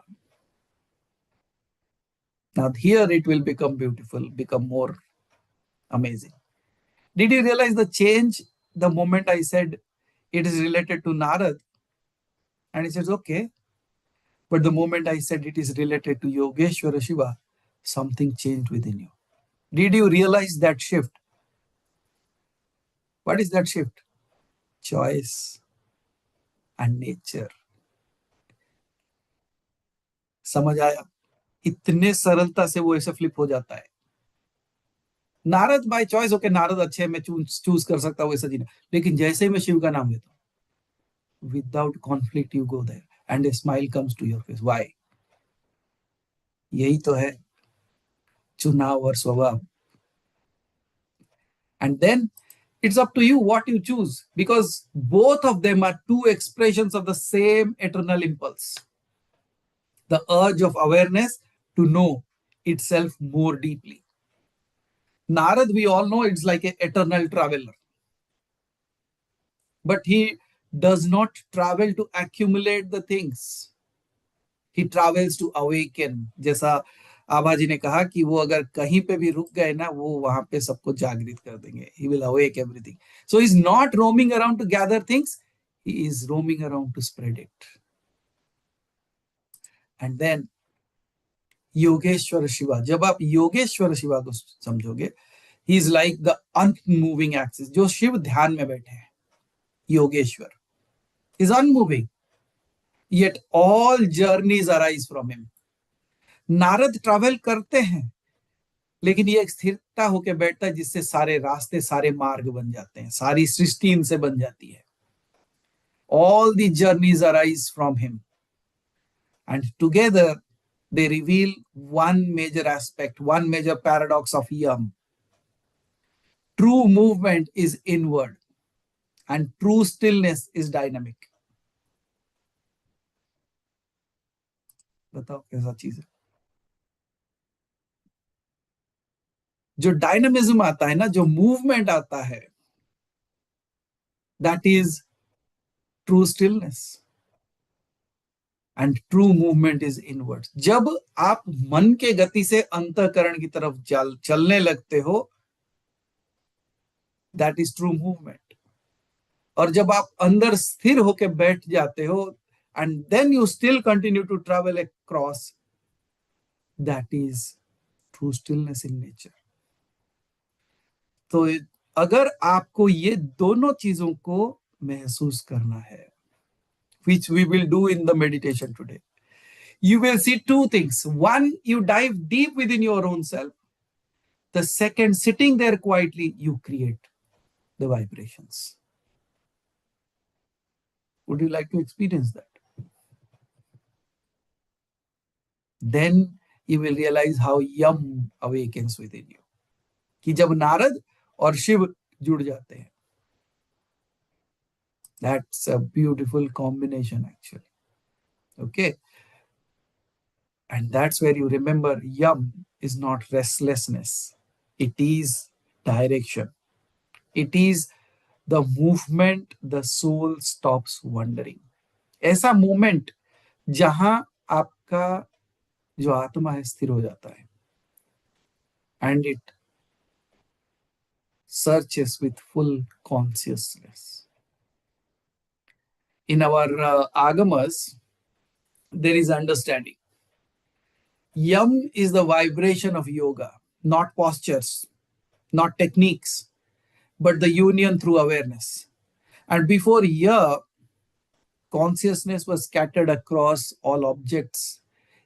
Now here it will become beautiful, become more amazing. Did you realize the change the moment I said it is related to Narad? And he says, okay. But the moment I said it is related to Yogeshwara Shiva, something changed within you. Did you realize that shift? What is that shift? Choice and nature. समझ आया? इतने सरलता से वो ऐसे flip हो जाता है. Narad by choice, okay Narad अच्छे हैं, मैं चूज कर सकता हूँ वैसा जीना. लेकिन जैसे ही मैं शिव का नाम लेता हूँ, without conflict you go there and a smile comes to your face. Why? यही तो है चुनाव और स्वभाव. And then it's up to you what you choose, because both of them are 2 expressions of the same eternal impulse. The urge of awareness to know itself more deeply. Narad, we all know, it's like an eternal traveler. But he does not travel to accumulate the things. He travels to awaken. जैसा आभा जी ने कहा कि वो अगर कहीं पे भी रुक गए ना, वो वहां पे सबको जागृत कर देंगे. He will awake everything. So he's not roaming around to gather things. He is roaming around to spread it. And then Yogeshwara Shiva. जब आप योगेश्वर शिवा को समझोगे, he is like the unmoving axis. जो शिव ध्यान में बैठे हैं, Yogeshwar is unmoving. Yet all journeys arise from him. Narad travel करते हैं, लेकिन ये एक स्थिरता होकर बैठता है जिससे सारे रास्ते, सारे मार्ग बन जाते हैं, सारी सृष्टि इनसे बन जाती है. All the journeys arise from him, and together they reveal one major aspect, one major paradox of yam. True movement is inward, and true stillness is dynamic. बताओ कैसा चीज है? जो डायनामिज्म आता है ना, जो मूवमेंट आता है, that is true stillness. And true movement is inward. जब आप मन के गति से अंतःकरण की तरफ चलने लगते हो, दैट इज ट्रू मूवमेंट. और जब आप अंदर स्थिर होकर बैठ जाते हो, and then you still continue to travel across, that is true stillness in nature. तो अगर आपको ये दोनों चीजों को महसूस करना है, which we will do in the meditation today, you will see two things. One, you dive deep within your own self. The second, sitting there quietly, you create the vibrations. Would you like to experience that? Then you will realize how yum awakens within you. कि जब नारद और शिव जुड़ जाते हैं. That's a beautiful combination actually. Okay. And that's where you remember yum is not restlessness. It is direction. It is the movement the soul stops wandering. ऐसा moment जहां आपका जो आत्मा है स्थिर हो जाता है. And it searches with full consciousness. In our agamas, there is understanding. Yum is the vibration of yoga, not postures, not techniques, but the union through awareness. And before ya, consciousness was scattered across all objects,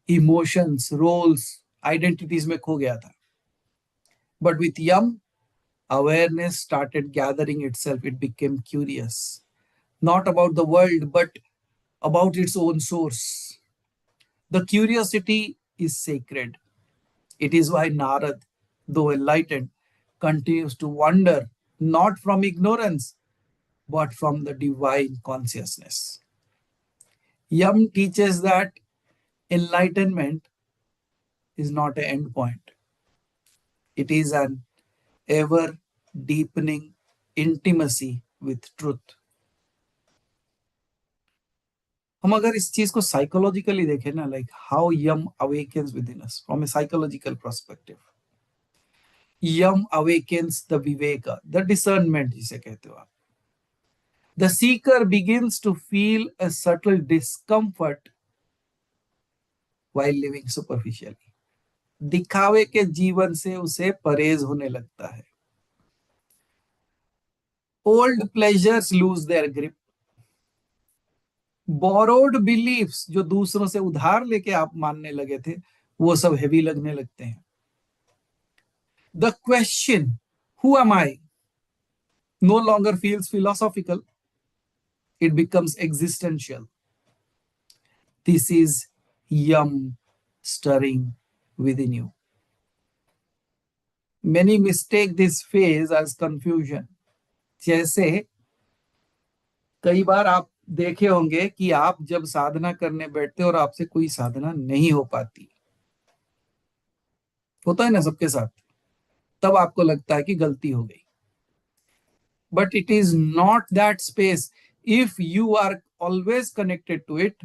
emotions, roles, identities में खो गया था. But with yum, awareness started gathering itself. It became curious, not about the world, but about its own source. The curiosity is sacred. It is why Narad, though enlightened, continues to wonder, not from ignorance, but from the divine consciousness. Yum teaches that enlightenment is not an end point. It is an ever deepening intimacy with truth. हम अगर इस चीज को psychologically देखें ना, like how Yama awakens within us from a psychological perspective. Yama awakens the विवेक, the discernment जिसे कहते हो आप. The seeker begins to feel a subtle discomfort while living superficially. दिखावे के जीवन से उसे परहेज होने लगता है. Old pleasures lose their grip. Borrowed beliefs जो दूसरों से उधार लेके आप मानने लगे थे, वो सब हेवी लगने लगते हैं. The question who am I no longer feels philosophical. It becomes existential. This is Yama stirring within you. Many mistake this phase as confusion. जैसे कई बार आप देखे होंगे कि आप जब साधना करने बैठते और आपसे कोई साधना नहीं हो पाती, होता है ना सबके साथ, तब आपको लगता है कि गलती हो गई. But it is not that space. If you are always connected to it,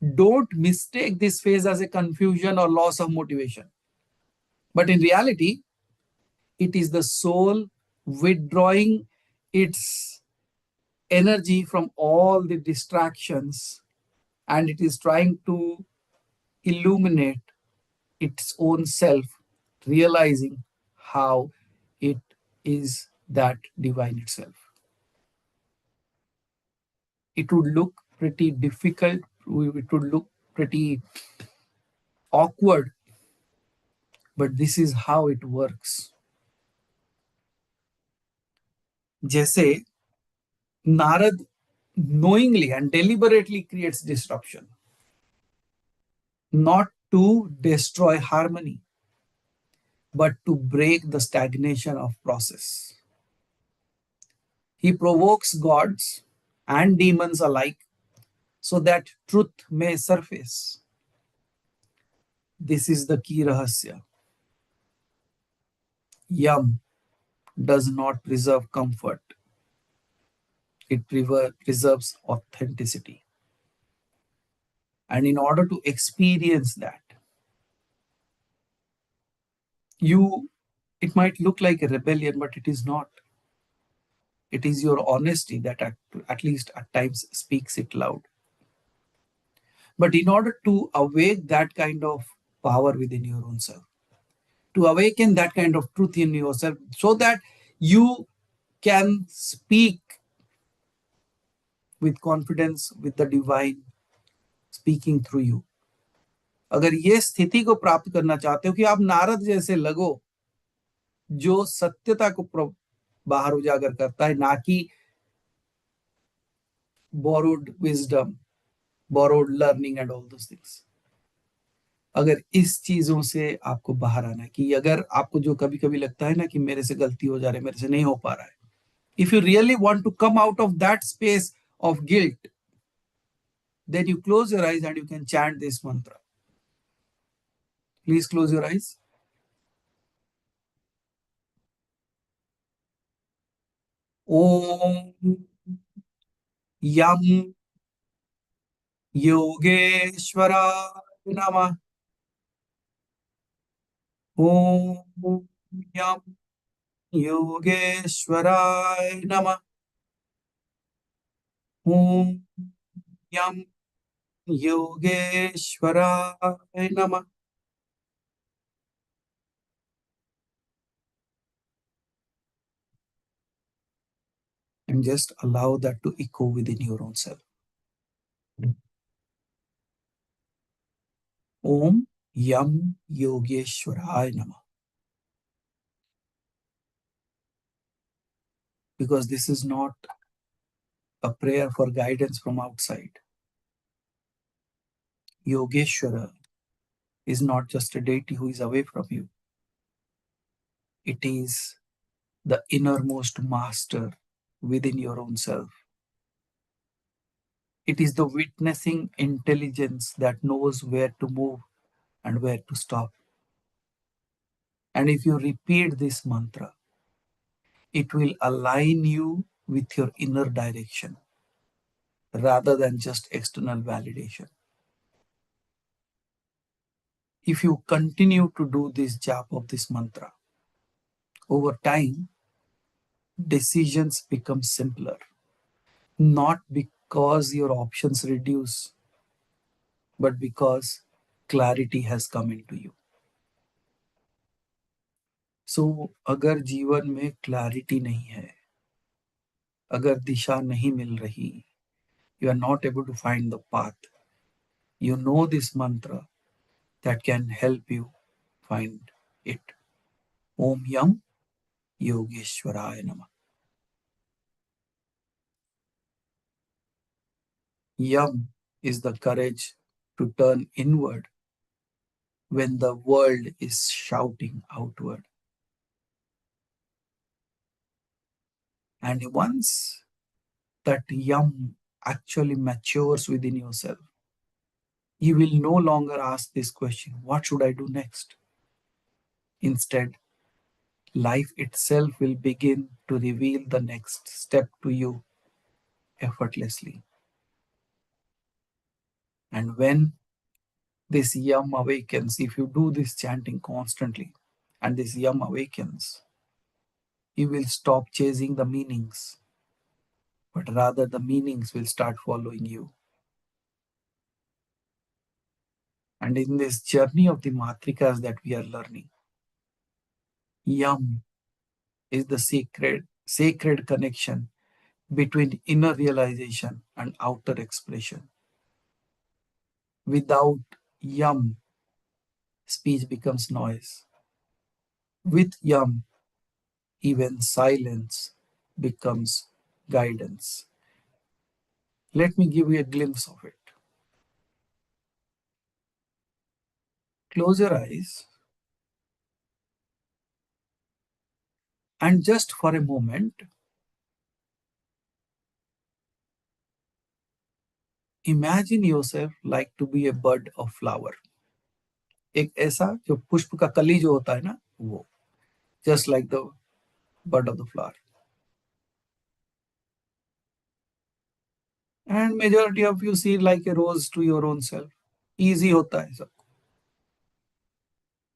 don't mistake this phase as a confusion और loss of motivation. But in reality it is the soul withdrawing its energy from all the distractions, and it is trying to illuminate its own self, realizing how it is that divine itself. It would look pretty difficult, it would look pretty awkward, but this is how it works. जैसे Narad knowingly and deliberately creates disruption, not to destroy harmony, but to break the stagnation of process. He provokes gods and demons alike so that truth may surface. This is the key Rahasya. Yum does not preserve comfort. It preserves authenticity. And in order to experience that, it might look like a rebellion, but it is not. It is your honesty that at least at times speaks it loud. But in order to awake that kind of power within your own self, to awaken that kind of truth in yourself, so that you can speak with confidence with the divine speaking through you. अगर ये स्थिति को प्राप्त करना चाहते हो कि आप नारद जैसे लगो, जो सत्यता को बाहर उजागर करता है, ना कि borrowed wisdom, borrowed learning and all those things. अगर इस चीजों से आपको बाहर आना, कि अगर आपको जो कभी कभी लगता है ना कि मेरे से गलती हो जा रही है, मेरे से नहीं हो पा रहा है, if you really want to come out of that space of guilt, then you close your eyes and you can chant this mantra. Please close your eyes. Om Yam Yogeshwaraya Namah. Om Yam Yogeshwaraya Namah. Om Yam Yogeshwaraya Namah. And just allow that to echo within your own self. Om Yam Yogeshwaraya Namah. Because this is not a prayer for guidance from outside. Yogeshwara is not just a deity who is away from you. It is the innermost master within your own self. It is the witnessing intelligence that knows where to move and where to stop. And if you repeat this mantra, it will align you with your inner direction rather than just external validation. If you continue to do this jap of this mantra, over time, decisions become simpler. Not because your options reduce, but because clarity has come into you. So, अगर जीवन में clarity नहीं है, अगर दिशा नहीं मिल रही, you are not able to find the path, you know this mantra that can help you find it. Om Yam Yogeshwaraya Namah. Yam is the courage to turn inward when the world is shouting outward. And once that yam actually matures within yourself, you will no longer ask this question, what should I do next? Instead, life itself will begin to reveal the next step to you effortlessly. And when this yam awakens, if you do this chanting constantly, and this yam awakens, you will stop chasing the meanings, but rather the meanings will start following you. And in this journey of the Matrikas that we are learning, yam is the sacred connection between inner realization and outer expression. Without yam, speech becomes noise. With yam, even silence becomes guidance. Let me give you a glimpse of it. Close your eyes and just for a moment, imagine yourself like to be a bud of flower. एक ऐसा जो पुष्प का कली जो होता है ना, वो, just like the bud of the flower. And majority of you see like a rose to your own self. Easy होता है सबको.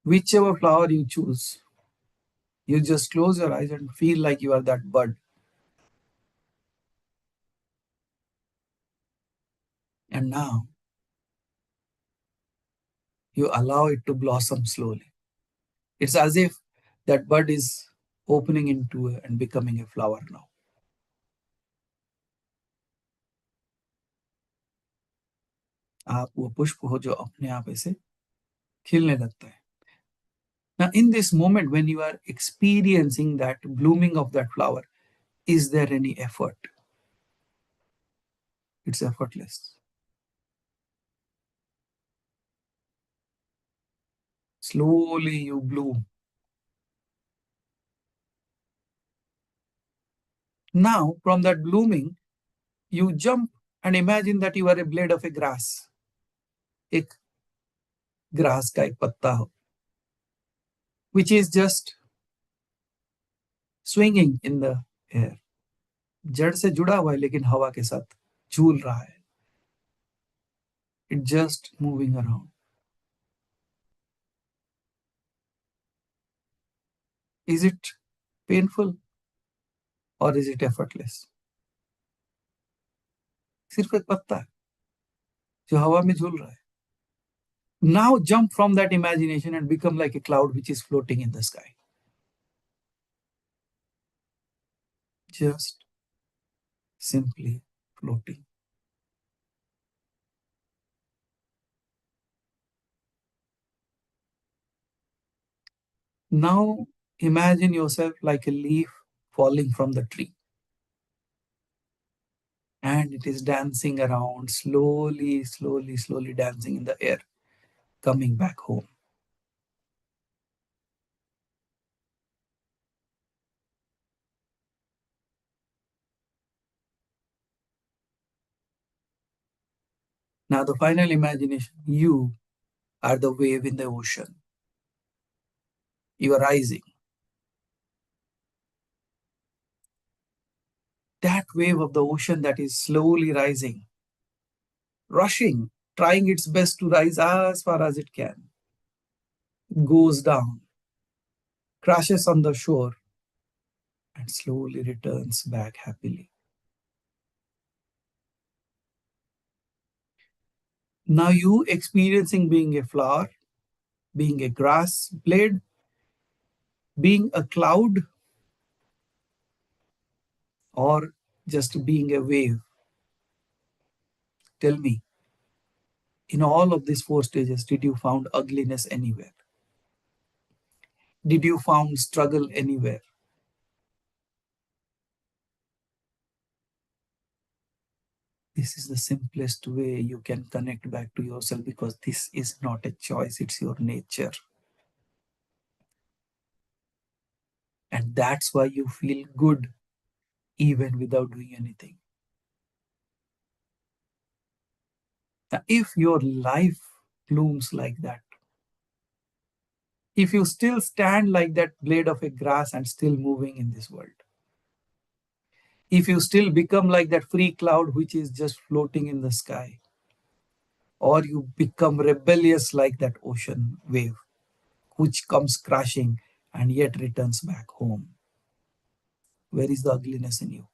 Whichever flower you choose, you just close your eyes and feel like you are that bud. And now, you allow it to blossom slowly. It's as if that bud is opening into and becoming a flower now. आप वो पुष्प हो जो अपने आप ऐसे खिलने लगता है. Now, in this moment, when you are experiencing that blooming of that flower, is there any effort? It's effortless. Slowly you bloom. Now, from that blooming, you jump and imagine that you are a blade of a grass. एक grass का एक पत्ता हो, which is just swinging in the air. जड़ से जुड़ा हुआ है लेकिन हवा के साथ झूल रहा है. It's just moving around. Is it painful or is it effortless? सिर्फ एक पत्ता है जो हवा में झूल रहा है. Now jump from that imagination and become like a cloud which is floating in the sky. Just simply floating. Now imagine yourself like a leaf falling from the tree. And it is dancing around, slowly, slowly, slowly dancing in the air, coming back home. Now the final imagination, you are the wave in the ocean. You are rising. That wave of the ocean that is slowly rising, rushing, trying its best to rise as far as it can, goes down, crashes on the shore, and slowly returns back happily. Now you experiencing being a flower, being a grass blade, being a cloud, or just being a wave. Tell me, in all of these 4 stages, did you found ugliness anywhere? Did you found struggle anywhere? This is the simplest way you can connect back to yourself, because this is not a choice, it's your nature. And that's why you feel good even without doing anything. Now, if your life blooms like that, if you still stand like that blade of a grass and still moving in this world, if you still become like that free cloud which is just floating in the sky, or you become rebellious like that ocean wave which comes crashing and yet returns back home, where is the ugliness in you?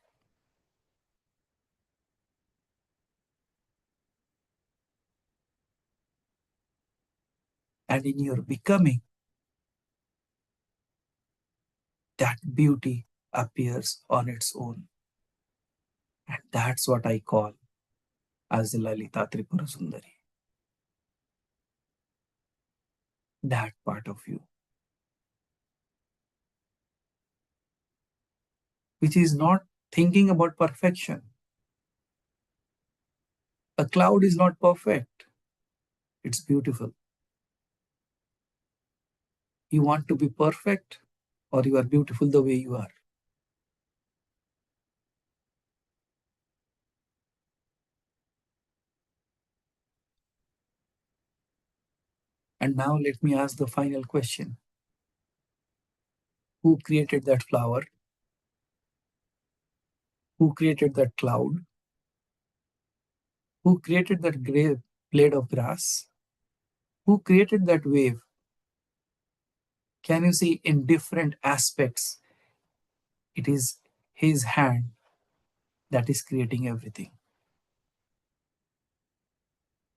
And in your becoming, that beauty appears on its own. And that's what I call as the Lalita Tripura Sundari. That part of you, which is not thinking about perfection. A cloud is not perfect. It's beautiful. You want to be perfect, or you are beautiful the way you are? And now let me ask the final question. Who created that flower? Who created that cloud? Who created that blade of grass? Who created that wave? Can you see in different aspects, it is his hand that is creating everything.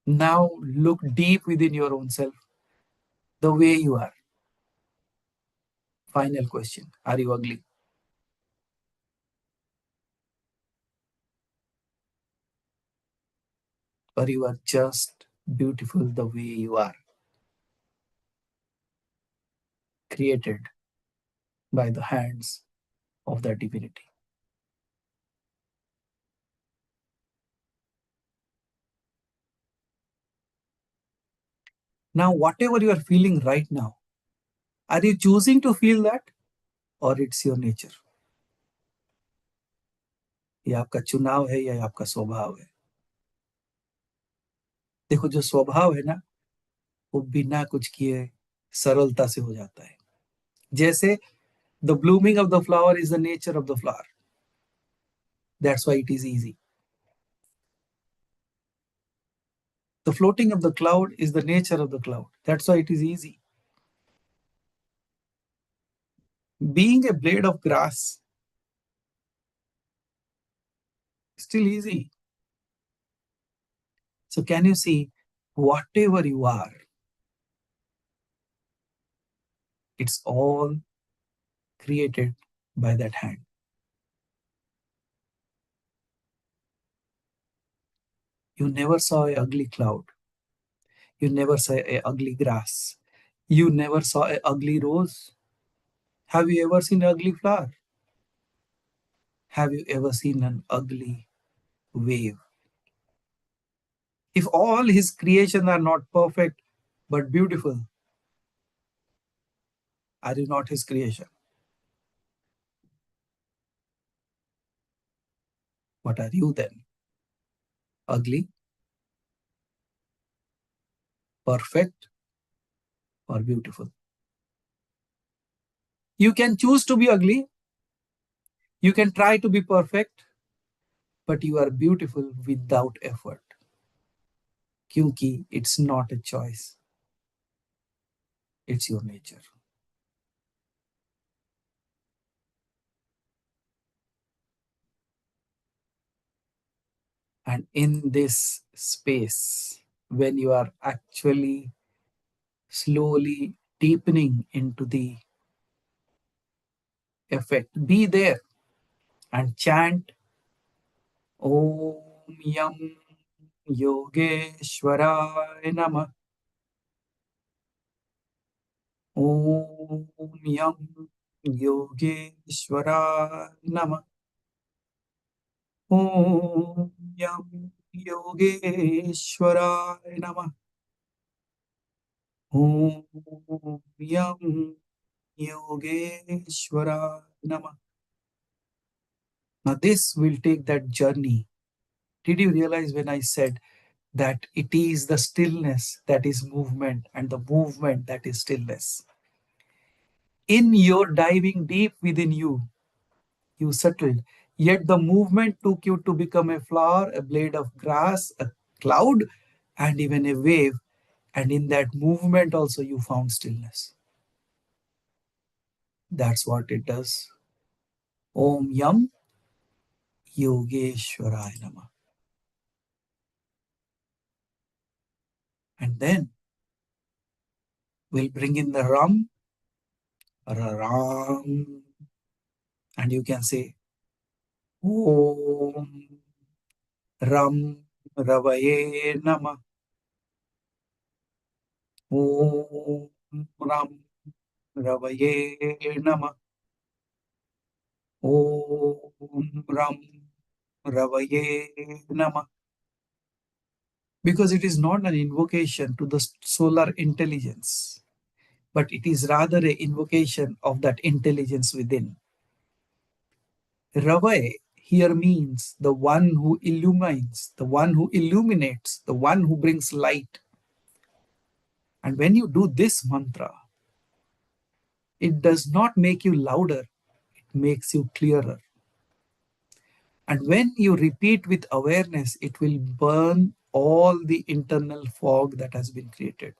Now look deep within your own self, the way you are. Final question. Are you ugly? Or you are just beautiful the way you are, created by the hands of the divinity? Now, whatever you are feeling right now, are you choosing to feel that or it's your nature? ये आपका चुनाव है या आपका स्वभाव है? देखो, जो स्वभाव है ना, वो बिना कुछ किए सरलता से हो जाता है. जैसे the blooming of the flower is the nature of the flower. That's why it is easy. The floating of the cloud is the nature of the cloud. That's why it is easy. Being a blade of grass, still easy. So can you see, whatever you are, it's all created by that hand. You never saw an ugly cloud. You never saw an ugly grass. You never saw an ugly rose. Have you ever seen an ugly flower? Have you ever seen an ugly wave? If all his creations are not perfect but beautiful, are you not his creation? What are you then? Ugly, perfect, or beautiful? You can choose to be ugly. You can try to be perfect, but you are beautiful without effort. Kyunki it's not a choice. It's your nature. And in this space, when you are actually slowly deepening into the effect, be there and chant Om Yam Yogeshwaraya Namah. Om Yam Yogeshwaraya Namah. Om Yam Yogeshwaraya Namah. Om Yam Yogeshwaraya Namah. Now this will take that journey. Did you realize when I said that it is the stillness that is movement and the movement that is stillness? In your diving deep within you, you settled. Yet the movement took you to become a flower, a blade of grass, a cloud, and even a wave. And in that movement also you found stillness. That's what it does. Om Yam Yogeshwaraya Namah. And then we'll bring in the Ram, Ram, and you can say Om Ram Ravaye Namah. Om Ram Ravaye Namah. Om Ram Ravaye Namah. Because it is not an invocation to the solar intelligence, but it is rather an invocation of that intelligence within. Ravay here means the one who illumines, the one who illuminates, the one who brings light. And when you do this mantra, it does not make you louder, it makes you clearer. And when you repeat with awareness, it will burn all the internal fog that has been created.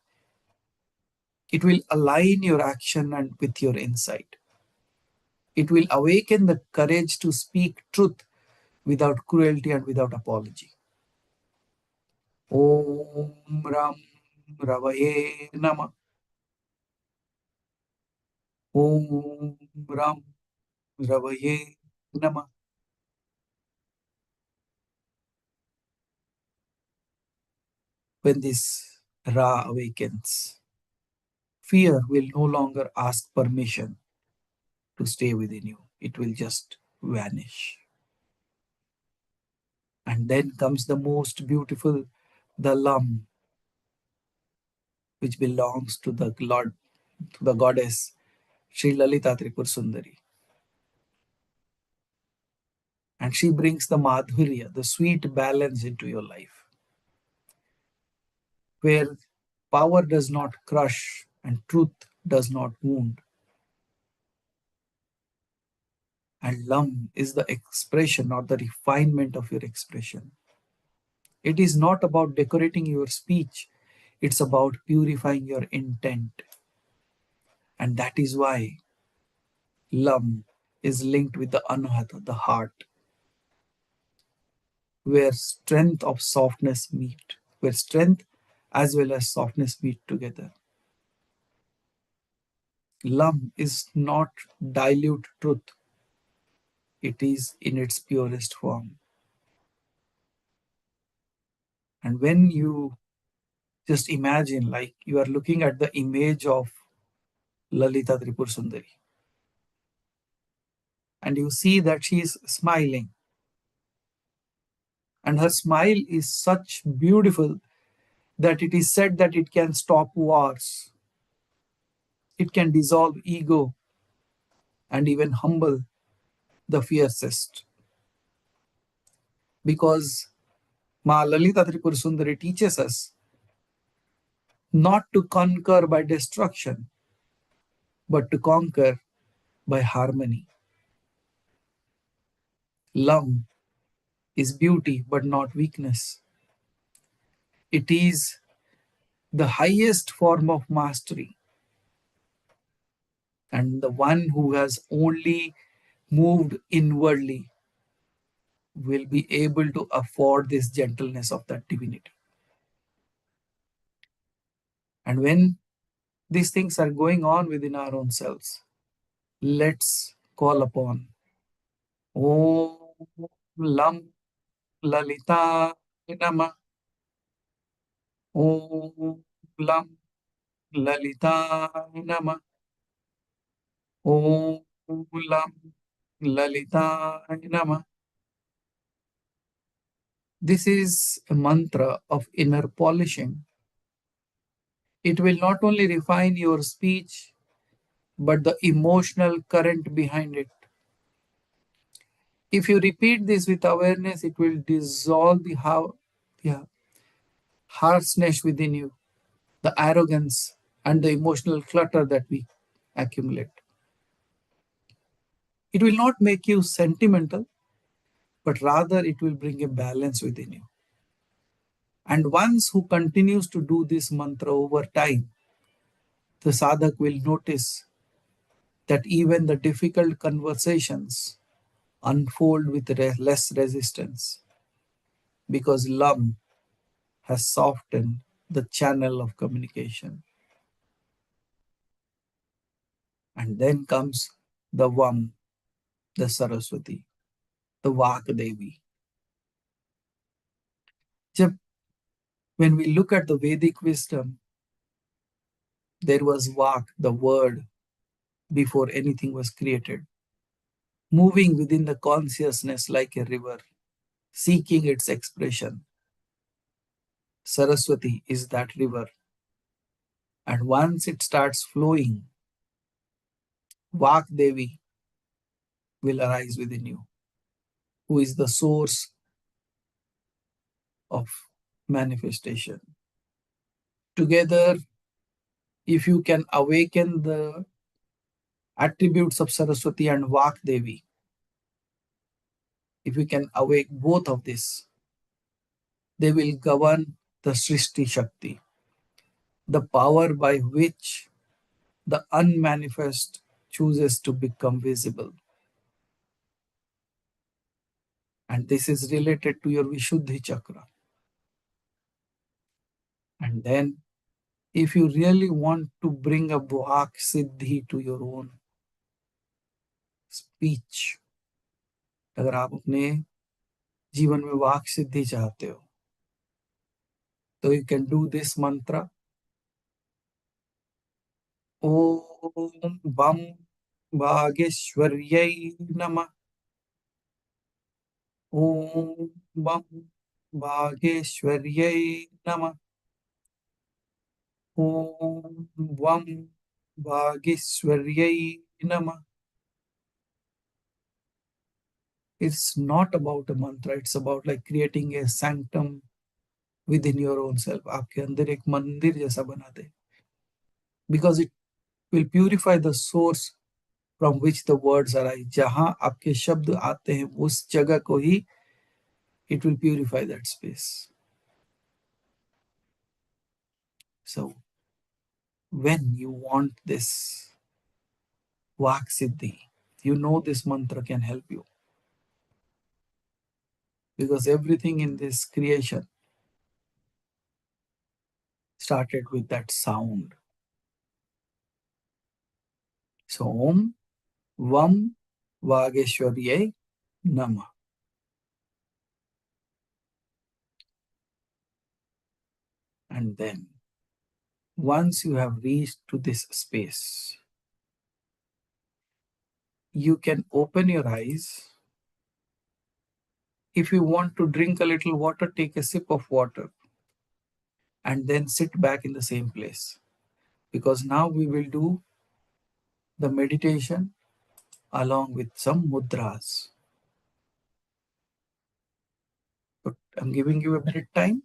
It will align your action and with your insight. It will awaken the courage to speak truth without cruelty and without apology. Om Ram Ravaye Namah. Om Ram Ravaye Namah. When this Ra awakens, fear will no longer ask permission to stay within you. It will just vanish. And then comes the most beautiful, the Lam, which belongs to the Lord, to the goddess Sri Lalita Tripur Sundari. And she brings the Madhurya, the sweet balance into your life, where power does not crush and truth does not wound. And Lam is the expression or the refinement of your expression. It is not about decorating your speech, it's about purifying your intent. And that is why Lam is linked with the Anahata, the heart, where strength of softness meet, where strength as well as softness meet together. Lam is not dilute truth, it is in its purest form. And when you just imagine, like you are looking at the image of Lalita Tripur Sundari, and you see that she is smiling, and her smile is such beautiful that it is said that it can stop wars, it can dissolve ego, and even humble the fiercest. Because Ma Lalita Tripur Sundari teaches us not to conquer by destruction, but to conquer by harmony. Love is beauty, but not weakness. It is the highest form of mastery. And the one who has only moved inwardly will be able to afford this gentleness of that divinity. And when these things are going on within our own selves, let's call upon Om Lam Lalita Nama. Om Lam Lalita Nama. Om Lam Lalita Nama. This is a mantra of inner polishing. It will not only refine your speech, but the emotional current behind it. If you repeat this with awareness, it will dissolve the harshness within you, the arrogance, and the emotional clutter that we accumulate. It will not make you sentimental, but rather it will bring a balance within you. And once who continues to do this mantra over time, the sadhak will notice that even the difficult conversations unfold with less resistance, because love has softened the channel of communication. And then comes the Vam, the Saraswati, the Vak Devi. When we look at the Vedic wisdom, there was Vak, the word, before anything was created, moving within the consciousness like a river, seeking its expression. Saraswati is that river. And once it starts flowing, Vak Devi will arise within you, who is the source of manifestation. Together, if you can awaken the attributes of Saraswati and Vak Devi, if you can awake both of this, they will govern the Srishti Shakti, the power by which the unmanifest chooses to become visible. And this is related to your Vishuddhi Chakra. And then, if you really want to bring a Vak Siddhi to your own, speech, अगर आप अपने जीवन में वाक सिद्धि चाहते हो तो you can do this मंत्र, ओम बम भागेश्वर्यै नमः, ओम बम भागेश्वर्यै नमः, ओम वम भागेश्वर्यै नमः. It's not about a mantra, it's about like creating a sanctum within your own self. आपके अंदर एक मंदिर जैसा बना दे, because it will purify the source from which the words arise. जहां आपके शब्द आते हैं उस जगह को ही it will purify that space. So when you want this Vak Siddhi, you know this mantra can help you, because everything in this creation started with that sound. So Om Vam Vageshwarye Namah. And then once you have reached to this space, you can open your eyes. If you want to drink a little water, take a sip of water and then sit back in the same place, because now we will do the meditation along with some mudras. But I'm giving you a minute time.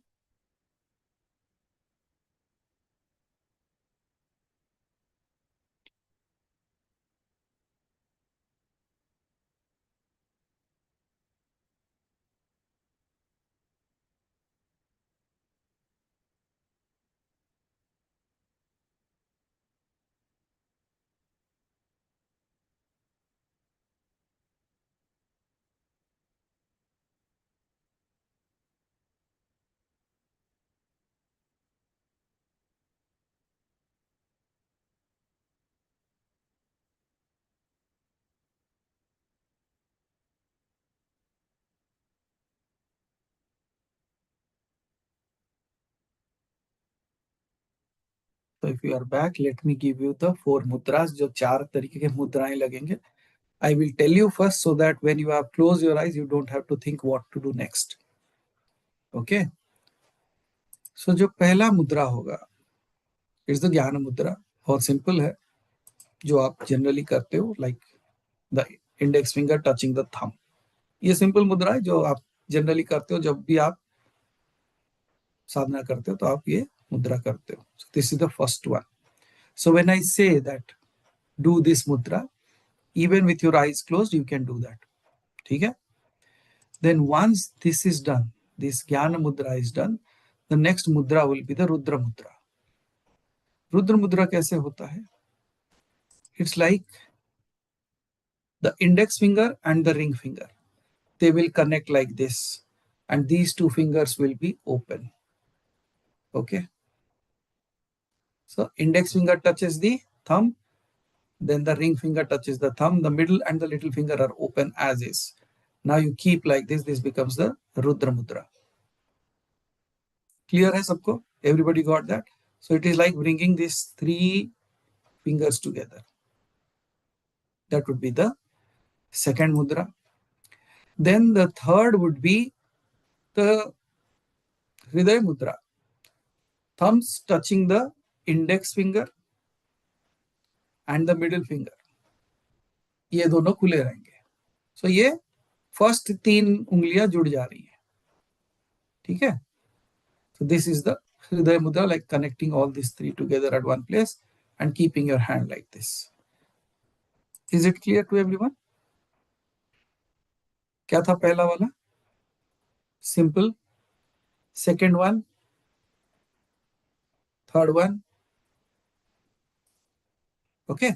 So if you are back, let me give you the 4 mudras. जो 4 तरीके के मुद्राएं लगेंगे. I will tell you first so that when you have closed your eyes, you don't have to think what to do next. Okay? So जो पहला मुद्रा होगा, it's the ज्ञान मुद्रा. बहुत सिंपल है, जो आप जनरली करते हो, like the index finger touching the thumb. ये सिंपल मुद्रा है जो आप जनरली करते हो जब भी आप साधना करते हो, तो आप ये मुद्रा करते हो. So this is the first one. So when I say that do this mudra, even with your eyes closed, you can do that. ठीक है? Then once this is done, this Jnana Mudra is done, the next mudra will be the Rudra Mudra. Rudra Mudra कैसे होता है? It's like the index finger and the ring finger. They will connect like this, and these 2 fingers will be open. Okay? So index finger touches the thumb, then the ring finger touches the thumb, the middle and the little finger are open as is. Now you keep like this becomes the Rudra Mudra. Clear hai sabko? Everybody got that? So it is like bringing these 3 fingers together. That would be the second mudra. Then the third would be the Hriday Mudra. Thumbs touching the index finger and the middle finger. ये दोनों खुले रहेंगे. So ये first 3 उंगलियां जुड़ जा रही हैं. ठीक है? So this is the Hriday Mudra, like connecting all these 3 together at one place and keeping your hand like this. Is it clear to everyone? क्या था पहला वाला? Simple. Second one. Third one. Okay.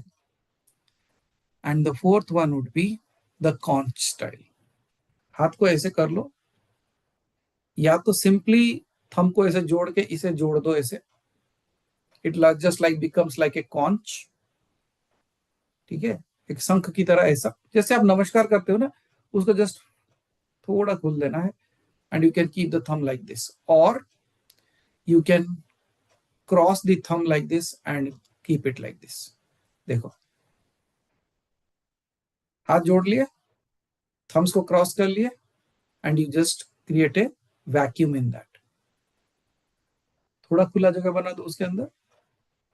And the fourth one would be the conch style. हाथ को ऐसे कर लो, या तो simply thumb को ऐसे जोड़ के इसे जोड़ दो ऐसे. It just like becomes like a conch. ठीक है? एक शंख की तरह, ऐसा जैसे आप नमस्कार करते हो ना, उसको जस्ट थोड़ा खोल देना है, and you can keep the thumb like this, और you can cross the thumb like this and keep it like this. देखो, हाथ जोड़ लिए, थम्स को क्रॉस कर लिए, and you just create a vacuum in that. थोड़ा खुला जगह बना दो उसके अंदर,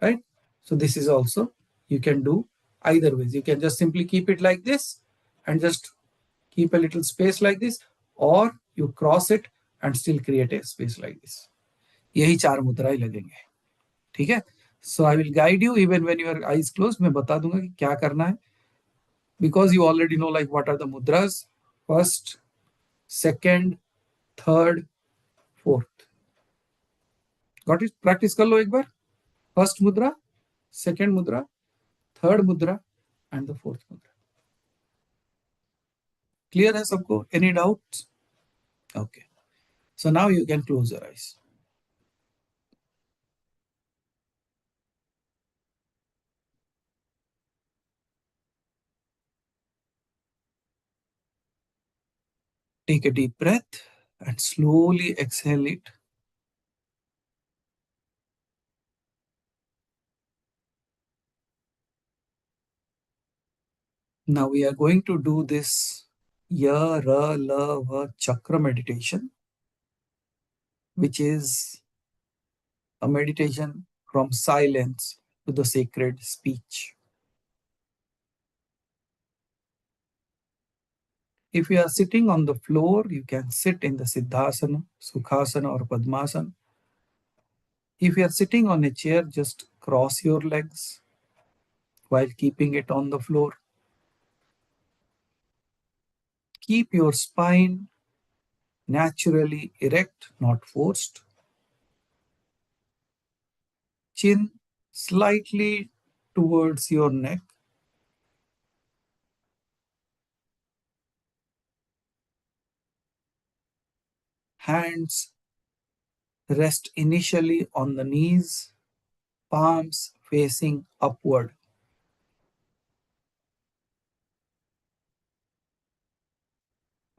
right? So this is also, you can do either ways. You can just simply keep it like this and just keep a little space like this, or you cross it and still create a space like this. यही 4 मुद्राएं लगेंगे, ठीक है? So I will guide you even when your eyes closed. मैं बता दूंगा कि क्या करना है, because you already know like what are the mudras: first, second, third, fourth. Got it? Practice कर लो एक बार. First mudra, second mudra, third mudra and the fourth mudra. Clear है सबको? Any doubts? Okay. So now you can close your eyes. Take a deep breath and slowly exhale it. Now we are going to do this Ya, Ra, La, Va chakra meditation, which is a meditation from silence to the sacred speech. If you are sitting on the floor, you can sit in the Siddhasana, Sukhasana or Padmasana. If you are sitting on a chair, just cross your legs while keeping it on the floor. Keep your spine naturally erect, not forced. Chin slightly towards your neck. Hands rest initially on the knees, palms facing upward.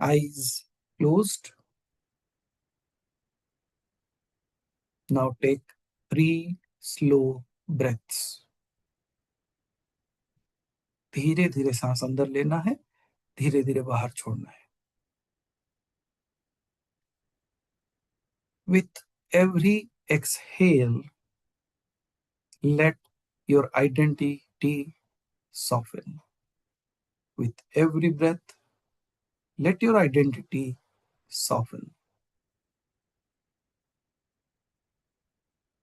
Eyes closed. Now take 3 slow breaths. धीरे धीरे सांस अंदर लेना है, धीरे धीरे बाहर छोड़ना है. With every exhale, let your identity soften. With every breath, let your identity soften.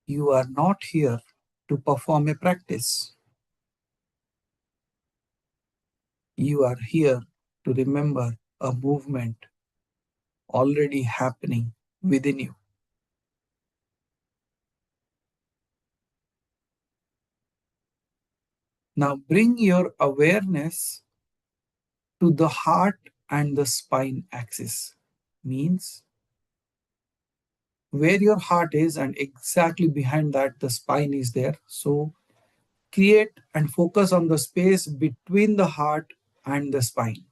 You are not here to perform a practice. You are here to remember a movement already happening within you. Now bring your awareness to the heart and the spine axis. Means where your heart is, and exactly behind that the spine is there. So create and focus on the space between the heart and the spine.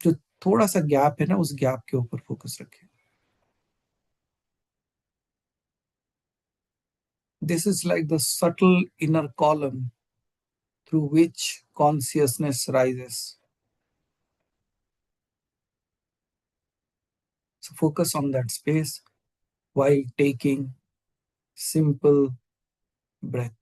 जो थोड़ा सा gap है ना, उस gap के ऊपर focus रखें. This is like the subtle inner column through which consciousness rises. So focus on that space while taking simple breath.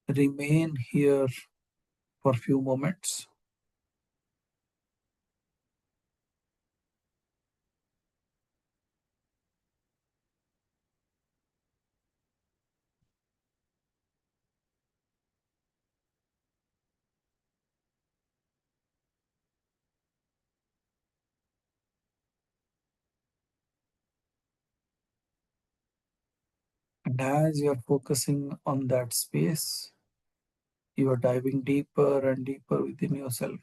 Remain here for a few moments. And as you are focusing on that space, you are diving deeper and deeper within yourself.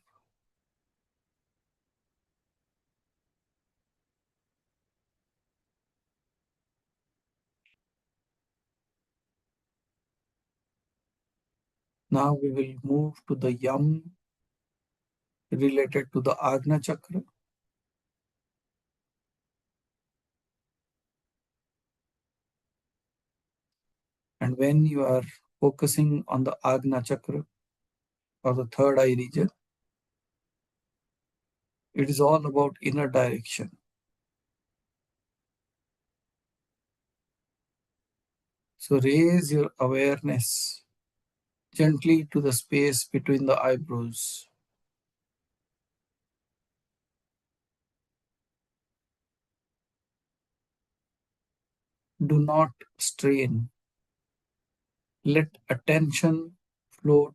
Now we will move to the yam related to the Agna Chakra. And when you are focusing on the Agna Chakra or the third eye region, it is all about inner direction. So raise your awareness gently to the space between the eyebrows. Do not strain. Let attention float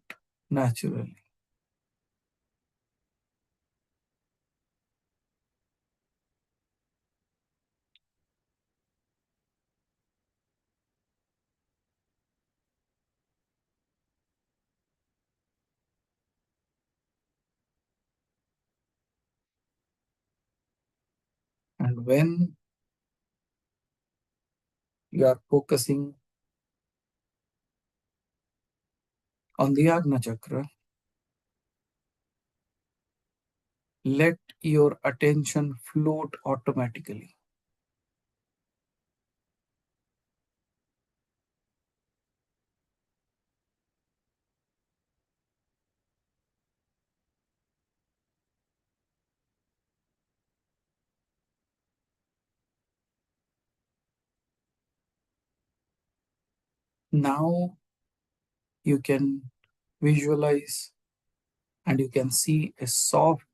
naturally. And when you are focusing on the Agna Chakra, let your attention float automatically. Now you can visualize and you can see a soft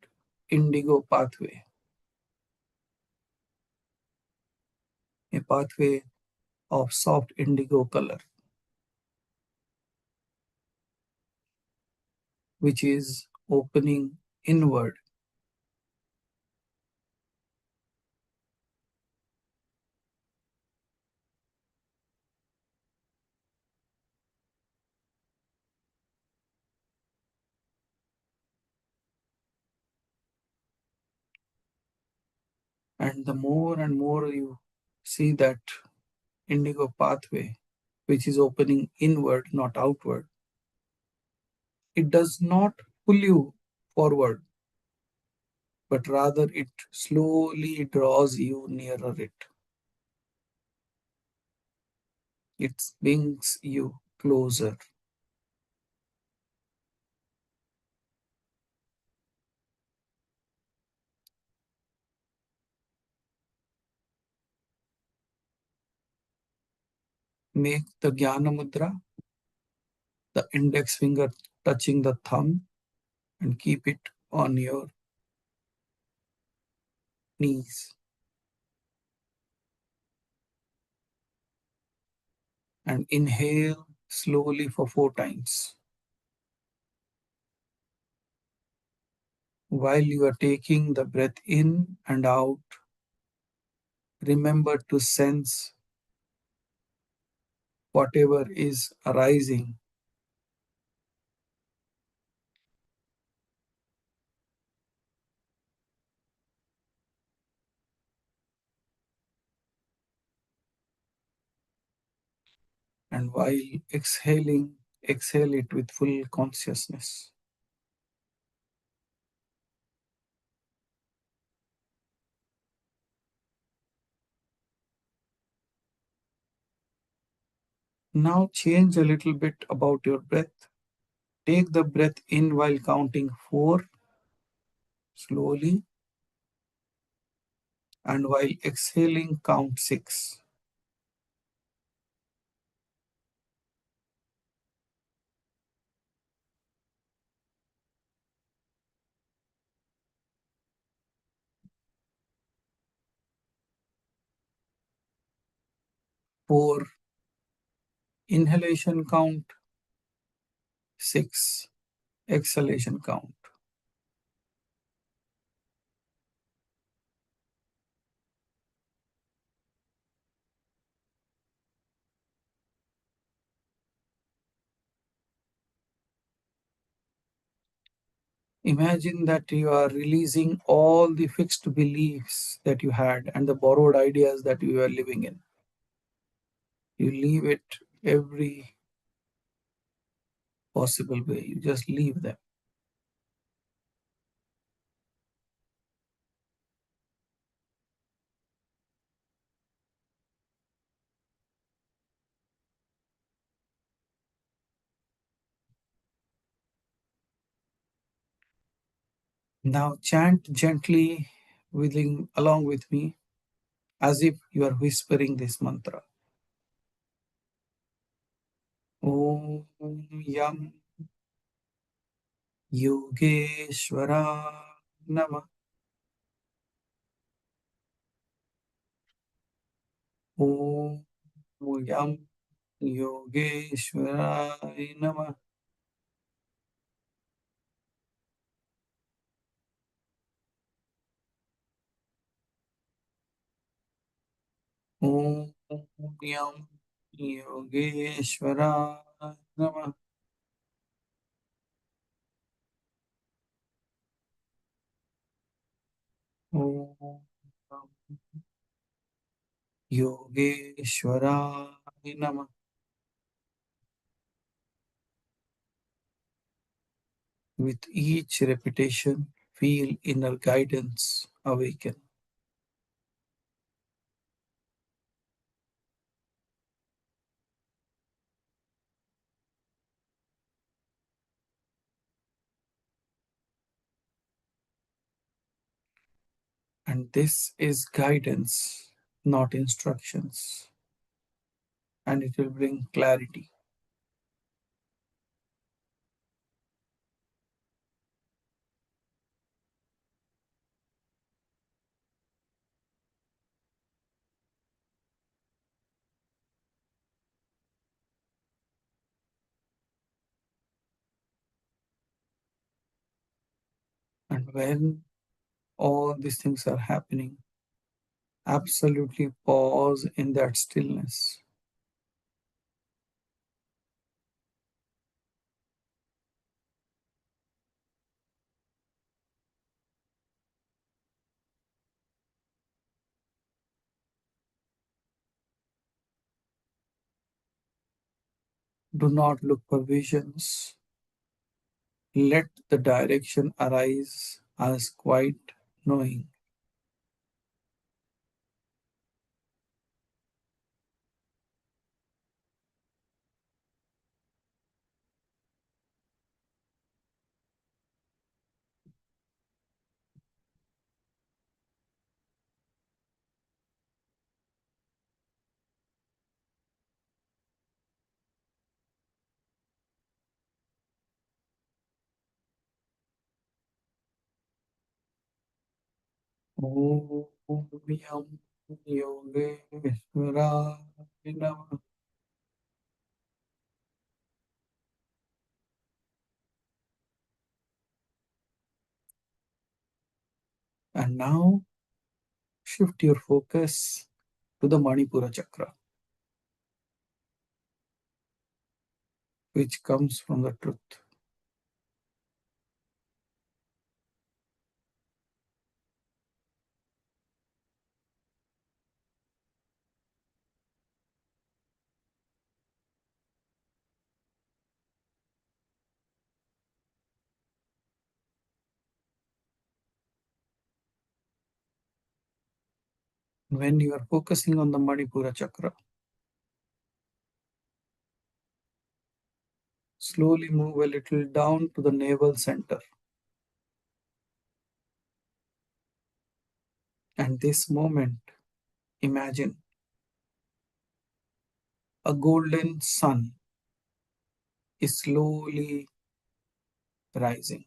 indigo pathway, a pathway of soft indigo color, which is opening inward. And the more and more you see that indigo pathway, which is opening inward, not outward, it does not pull you forward, but rather it slowly draws you nearer it. It brings you closer. Make the Jnana Mudra, the index finger touching the thumb, and keep it on your knees. And inhale slowly for 4 times. While you are taking the breath in and out, remember to sense whatever is arising. And while exhaling, exhale it with full consciousness. Now change a little bit about your breath. Take the breath in while counting 4 slowly, and while exhaling, count 6. 4 inhalation count, 6 exhalation count. Imagine that you are releasing all the fixed beliefs that you had and the borrowed ideas that you are living in. You leave it, every possible way. You just leave them. Now chant gently along with me as if you are whispering this mantra. Om Yam Yogeshwara Nama. Om Yam Yogeshwara Nama. Om Yam Yogeshwara Nama. Om Yogeshwara Nama. With each repetition, feel inner guidance awaken. And this is guidance, not instructions. And it will bring clarity. And when all these things are happening, absolutely pause in that stillness. Do not look for visions. Let the direction arise as quiet knowing. Om Yam Yogeshwara Nama. And now shift your focus to the Manipura chakra, which comes from the truth. When you are focusing on the Manipura chakra, slowly move a little down to the navel center. And this moment, imagine a golden sun is slowly rising.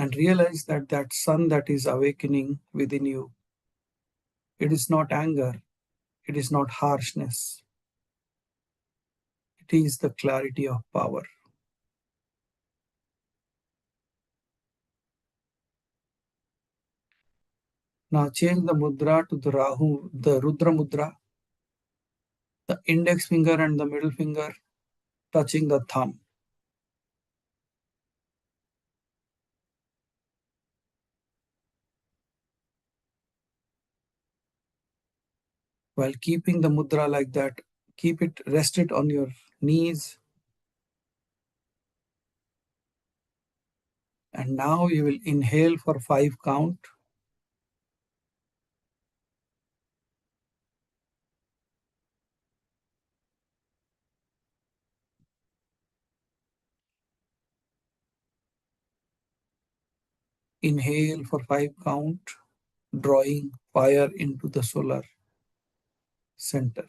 And realize that that sun that is awakening within you, it is not anger, it is not harshness, it is the clarity of power. Now change the mudra to the Rudra mudra, the index finger and the middle finger touching the thumb. While keeping the mudra like that, rest it on your knees. And now you will inhale for 5 count. Inhale for 5 count, drawing fire into the solar center.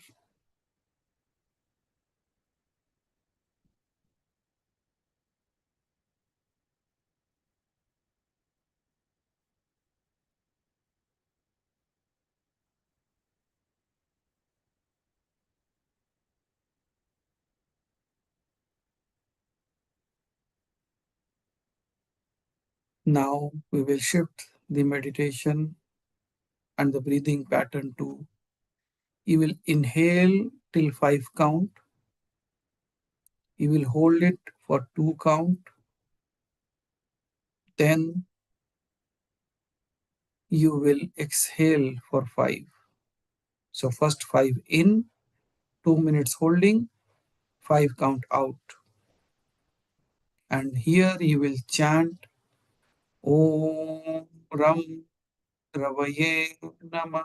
Now we will shift the meditation and the breathing pattern to, you will inhale till 5 count. You will hold it for 2 count. Then you will exhale for 5. So first 5 in, 2 minutes holding, 5 count out. And here you will chant Om Ram Ravaye Namah.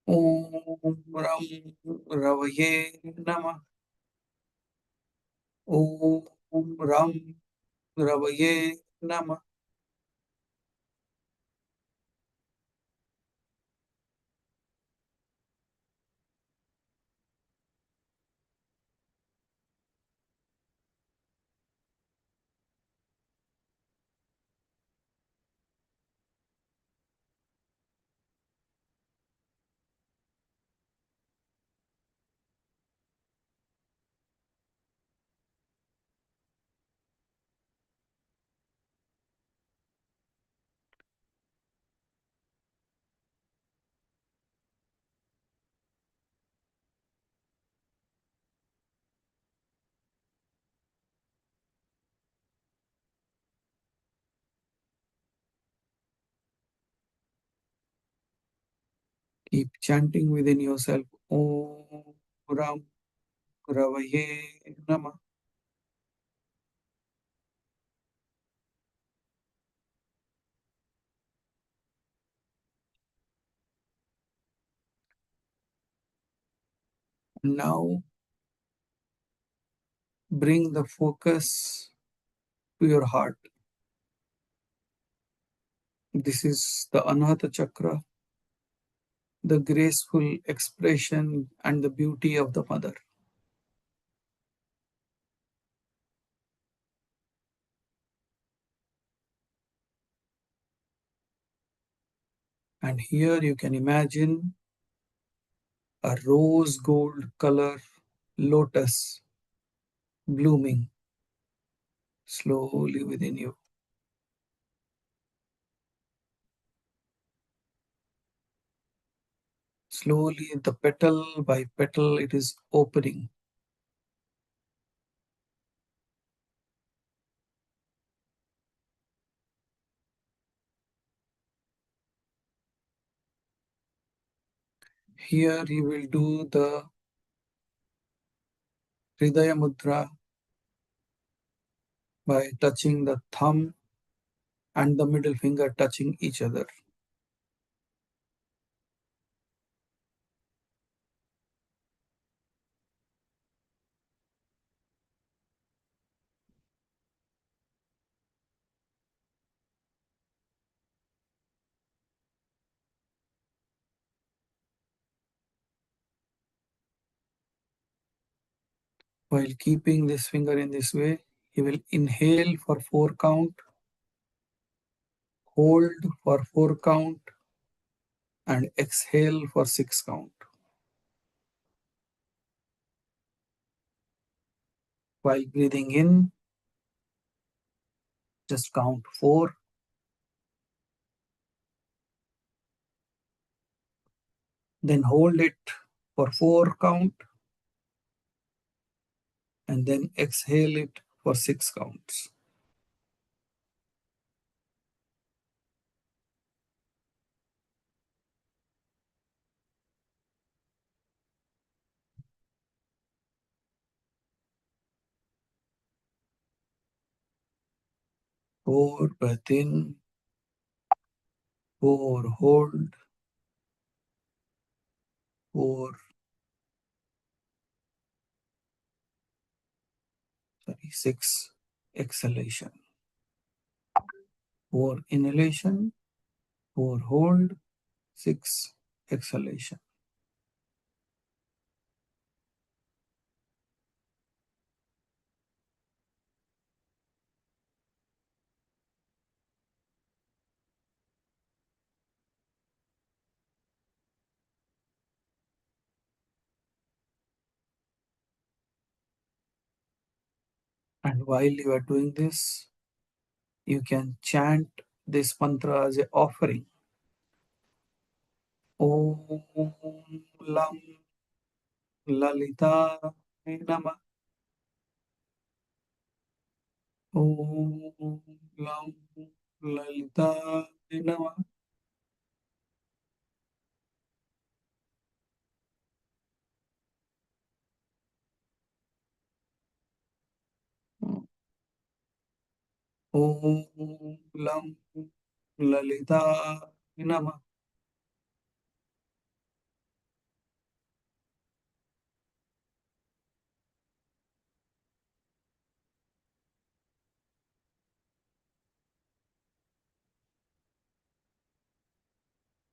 Om Ram Ravaye Namah. Om Ram Ravaye Namah. Keep chanting within yourself Om Ram Ravaye Namah. Now bring the focus to your heart. This is the Anahata Chakra, the graceful expression and the beauty of the mother. And here you can imagine a rose gold color lotus blooming slowly within you. Slowly, the petal by petal, it is opening. Here you will do the Hridaya Mudra by touching the thumb and the middle finger touching each other. While keeping this finger in this way, you will inhale for 4 count, hold for 4 count, and exhale for 6 count. While breathing in, just count 4. Then hold it for 4 count, and then exhale it for 6 counts. 4 breath in, 4 hold, 4 6 exhalation, 4 inhalation, 4 hold, 6 exhalation. And while you are doing this, you can chant this mantra as an offering. Om Lam Lalita Namah. Om Lam Lalita Namah. Om Lam Lalita Namah.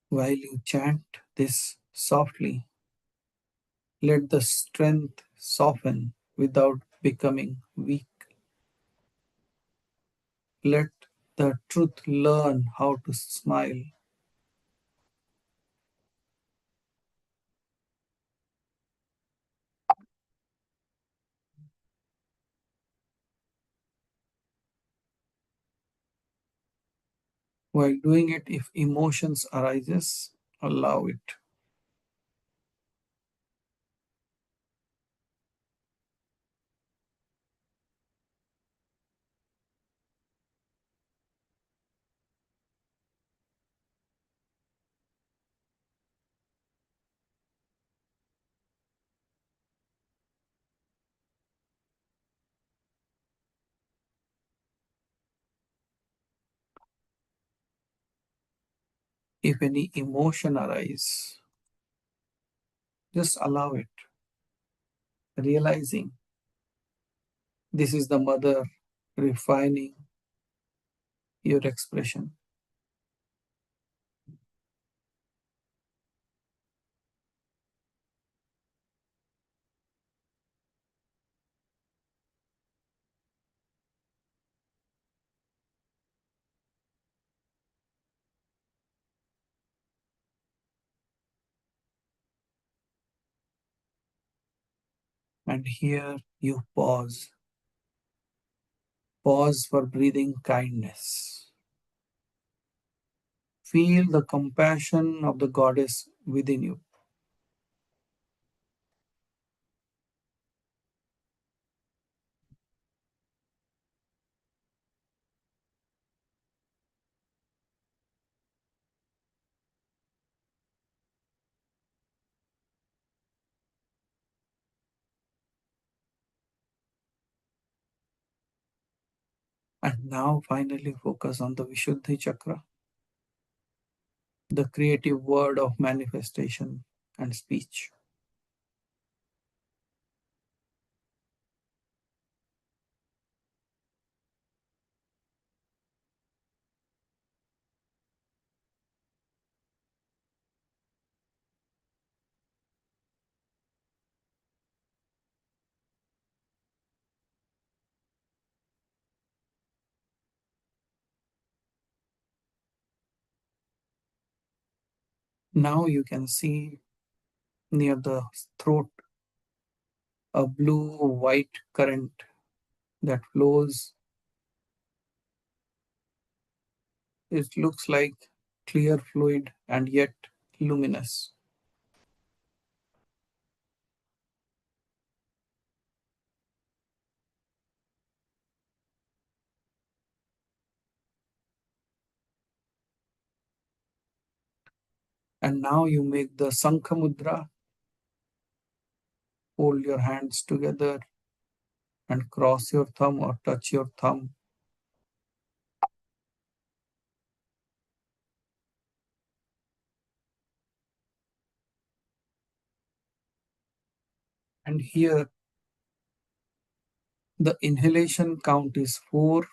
While you chant this softly, let the strength soften without becoming weak. Let the truth learn how to smile. While doing it, if emotions arises, allow it. If any emotion arises, just allow it, realizing this is the mother refining your expression. And here you pause. Pause for breathing kindness. Feel the compassion of the goddess within you. And now finally focus on the Vishuddhi Chakra, the creative word of manifestation and speech. Now you can see near the throat a blue-white current that flows. It looks like clear fluid and yet luminous. And now you make the Sankha Mudra. Hold your hands together and cross your thumb or touch your thumb. And here the inhalation count is 4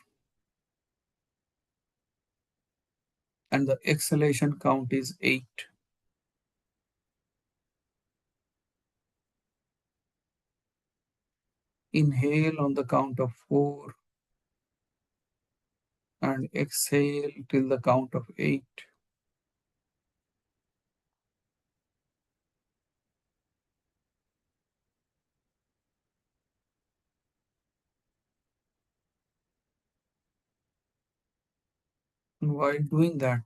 and the exhalation count is 8. Inhale on the count of 4 and exhale till the count of 8. And while doing that,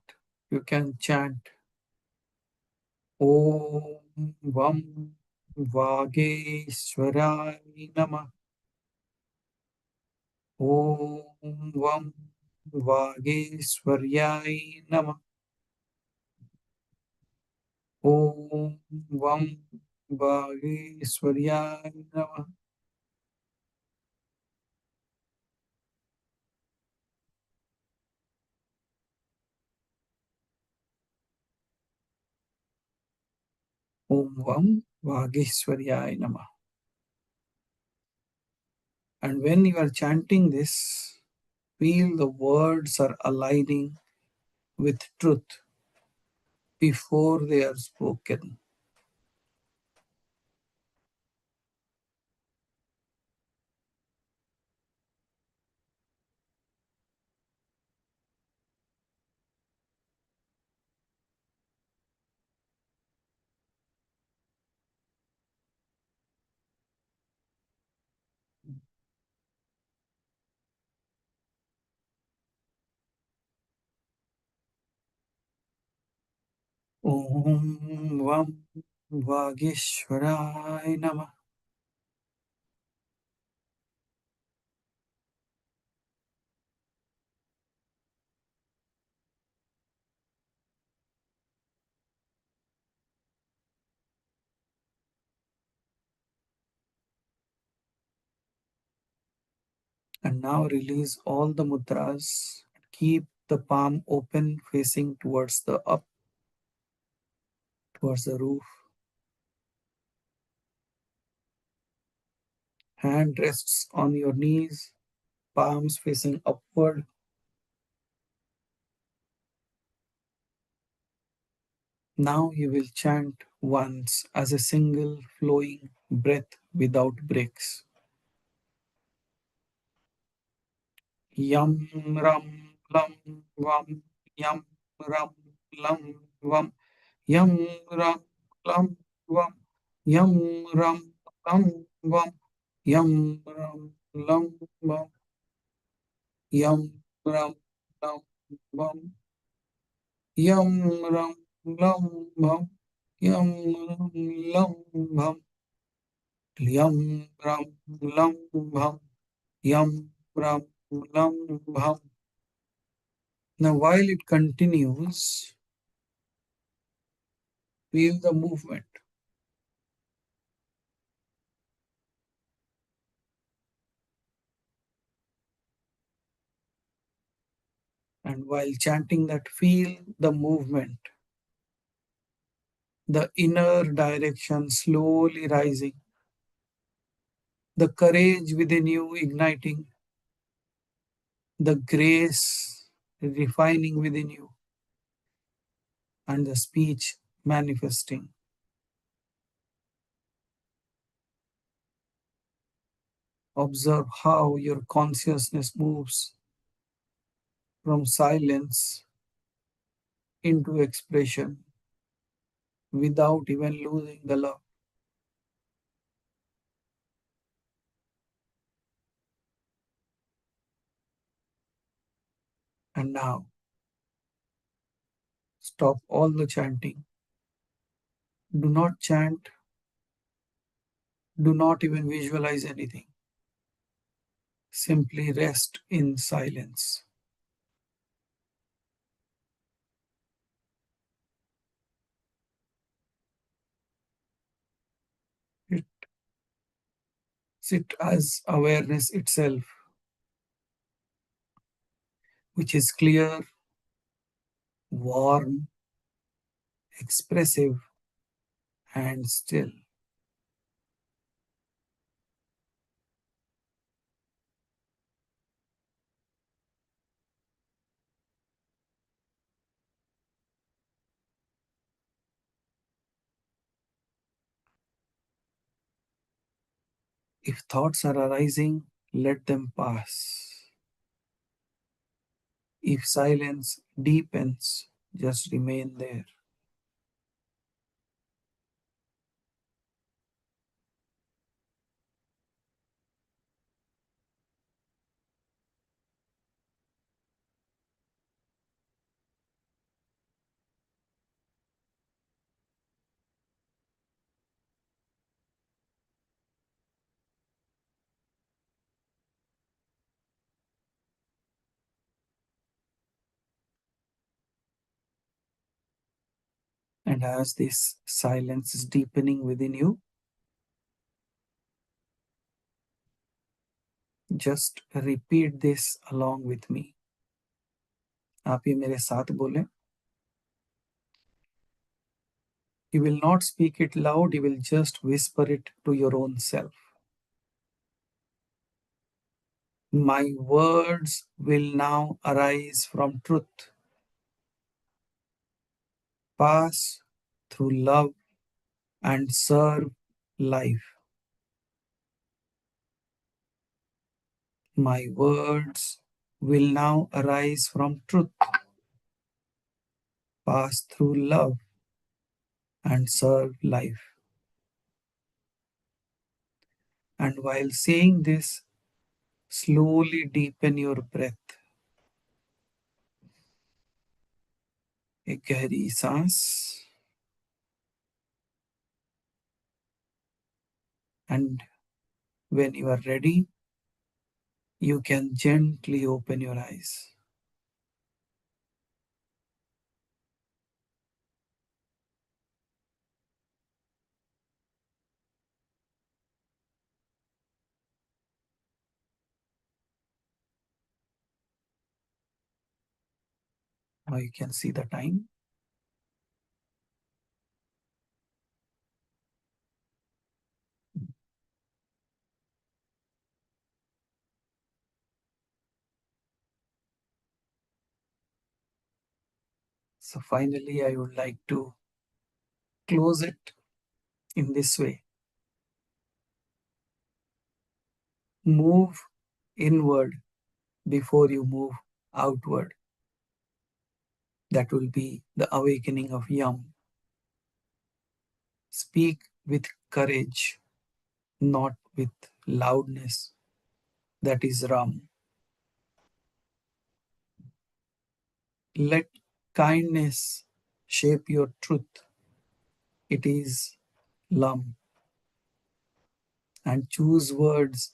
you can chant Om Vam Vageshwarai Namah. Om Vam Vageshwarai Namah. Om Vam Vageshwarai Namah. Om Vam Vageshwarai Namah. And when you are chanting this, feel the words are aligning with truth before they are spoken. Om Vam Vageshwarai Namah. And now release all the mudras. Keep the palm open, facing towards the up, towards the roof. Hand rests on your knees, palms facing upward. Now you will chant once as a single flowing breath without breaks. Yam Ram Lam Vam Yam Ram Lam Vam Yam Ram Lam Vam Yam Ram Lam Vam Yam Ram Lam Vam Yam Ram Lam Vam Yam Ram Lam Vam Yam Ram Lam Vam Yam Ram Lam Vam Yam Ram Lam Vam. Now while it continues, feel the movement. And while chanting that, feel the movement, the inner direction slowly rising, the courage within you igniting, the grace refining within you, and the speech manifesting. Observe how your consciousness moves from silence into expression without even losing the love. And now, stop all the chanting. Do not chant. Do not even visualize anything. Simply rest in silence. Sit as awareness itself, which is clear, warm, expressive, and still. If thoughts are arising, let them pass. If silence deepens, just remain there. And as this silence is deepening within you, just repeat this along with me. आप ये मेरे साथ बोलें. You will not speak it loud, you will just whisper it to your own self. My words will now arise from truth, pass through love, and serve life. My words will now arise from truth, pass through love, and serve life. And while saying this, slowly deepen your breath. एक गहरी सांस. And when you are ready, you can gently open your eyes. Now you can see the time. So finally, I would like to close it in this way. Move inward before you move outward. That will be the awakening of Yam. Speak with courage, not with loudness. That is Ram. Let kindness shape your truth. It is Lam. And choose words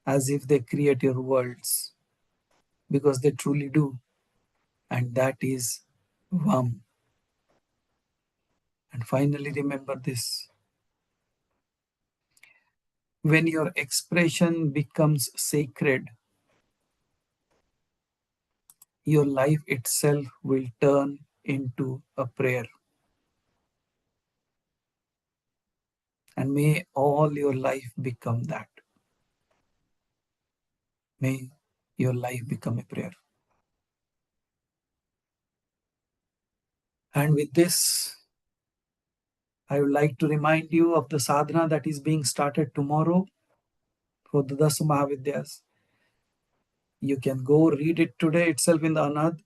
as if they create your worlds, because they truly do. And that is Vam. And finally, remember this. When your expression becomes sacred, your life itself will turn into a prayer. And may all your life become that. May your life become a prayer. And with this, I would like to remind you of the sadhana that is being started tomorrow for the Dasu Mahavidyas. You can go read it today itself in the Anad.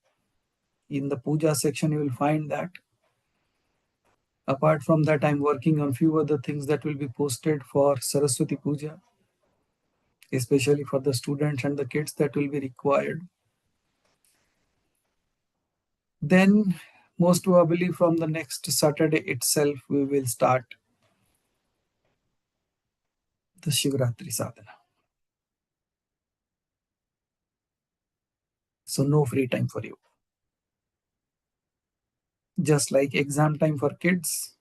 In the puja section, you will find that. Apart from that, I'm working on few other things that will be posted for Saraswati Puja, especially for the students and the kids that will be required. Then, most probably from the next Saturday itself, we will start the Shivratri sadhana. So no free time for you. Just like exam time for kids,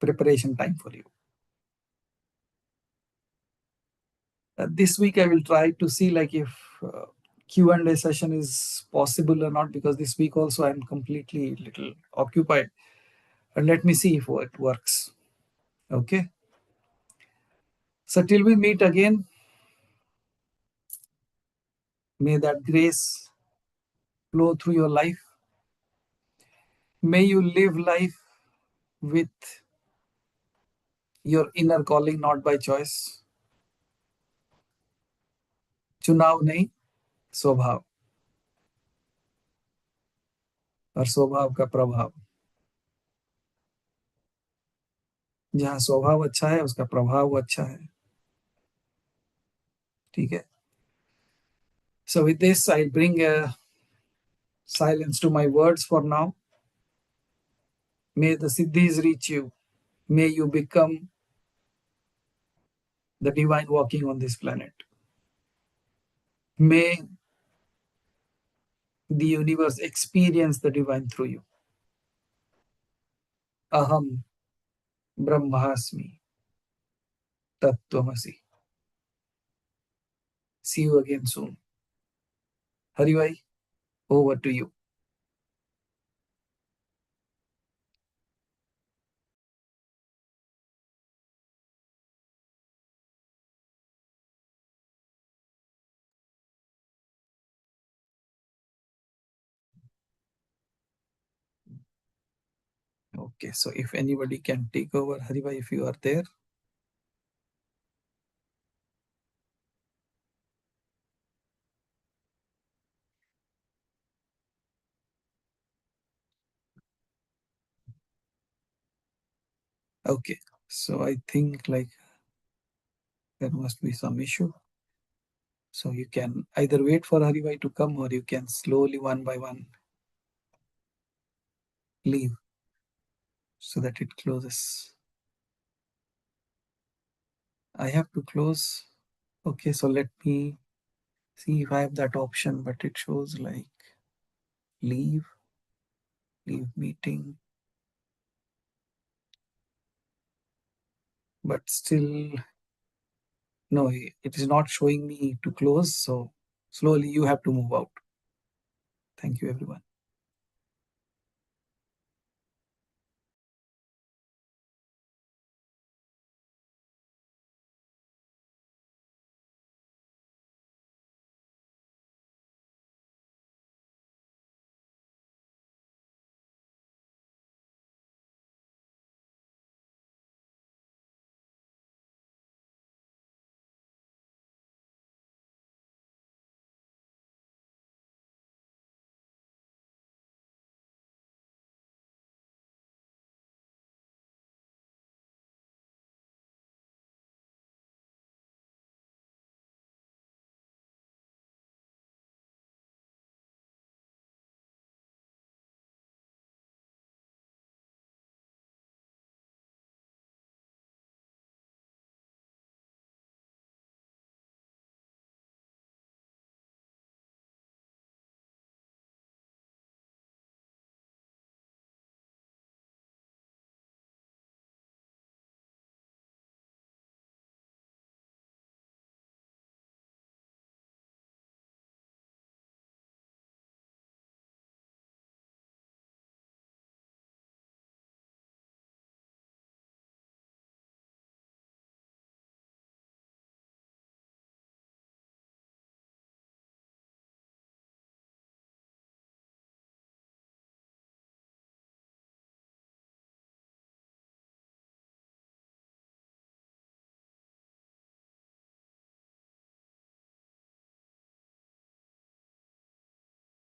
preparation time for you. This week I will try to see like if Q&A session is possible or not, because this week also I'm completely little occupied. And let me see if it works. Okay. So till we meet again, may that grace flow through your life. May you live life with your inner calling, not by choice. चुनाव नहीं, स्वभाव, और स्वभाव का प्रभाव। जहाँ स्वभाव अच्छा है उसका प्रभाव अच्छा है। ठीक है। So with this, I bring a silence to my words for now. May the siddhis reach you. May you become the divine walking on this planet. May the universe experience the divine through you. Aham Brahmasmi Tattvamasi. See you again soon. Hari Bhai, over to you. Okay, so if anybody can take over, Hari Bhai, if you are there. Okay, so I think like there must be some issue. So you can either wait for Hari Bhai to come, or you can slowly one by one leave so that it closes. I have to close. Okay, so let me see if I have that option, but it shows like leave meeting. But still, no, it is not showing me to close. So slowly you have to move out. Thank you, everyone.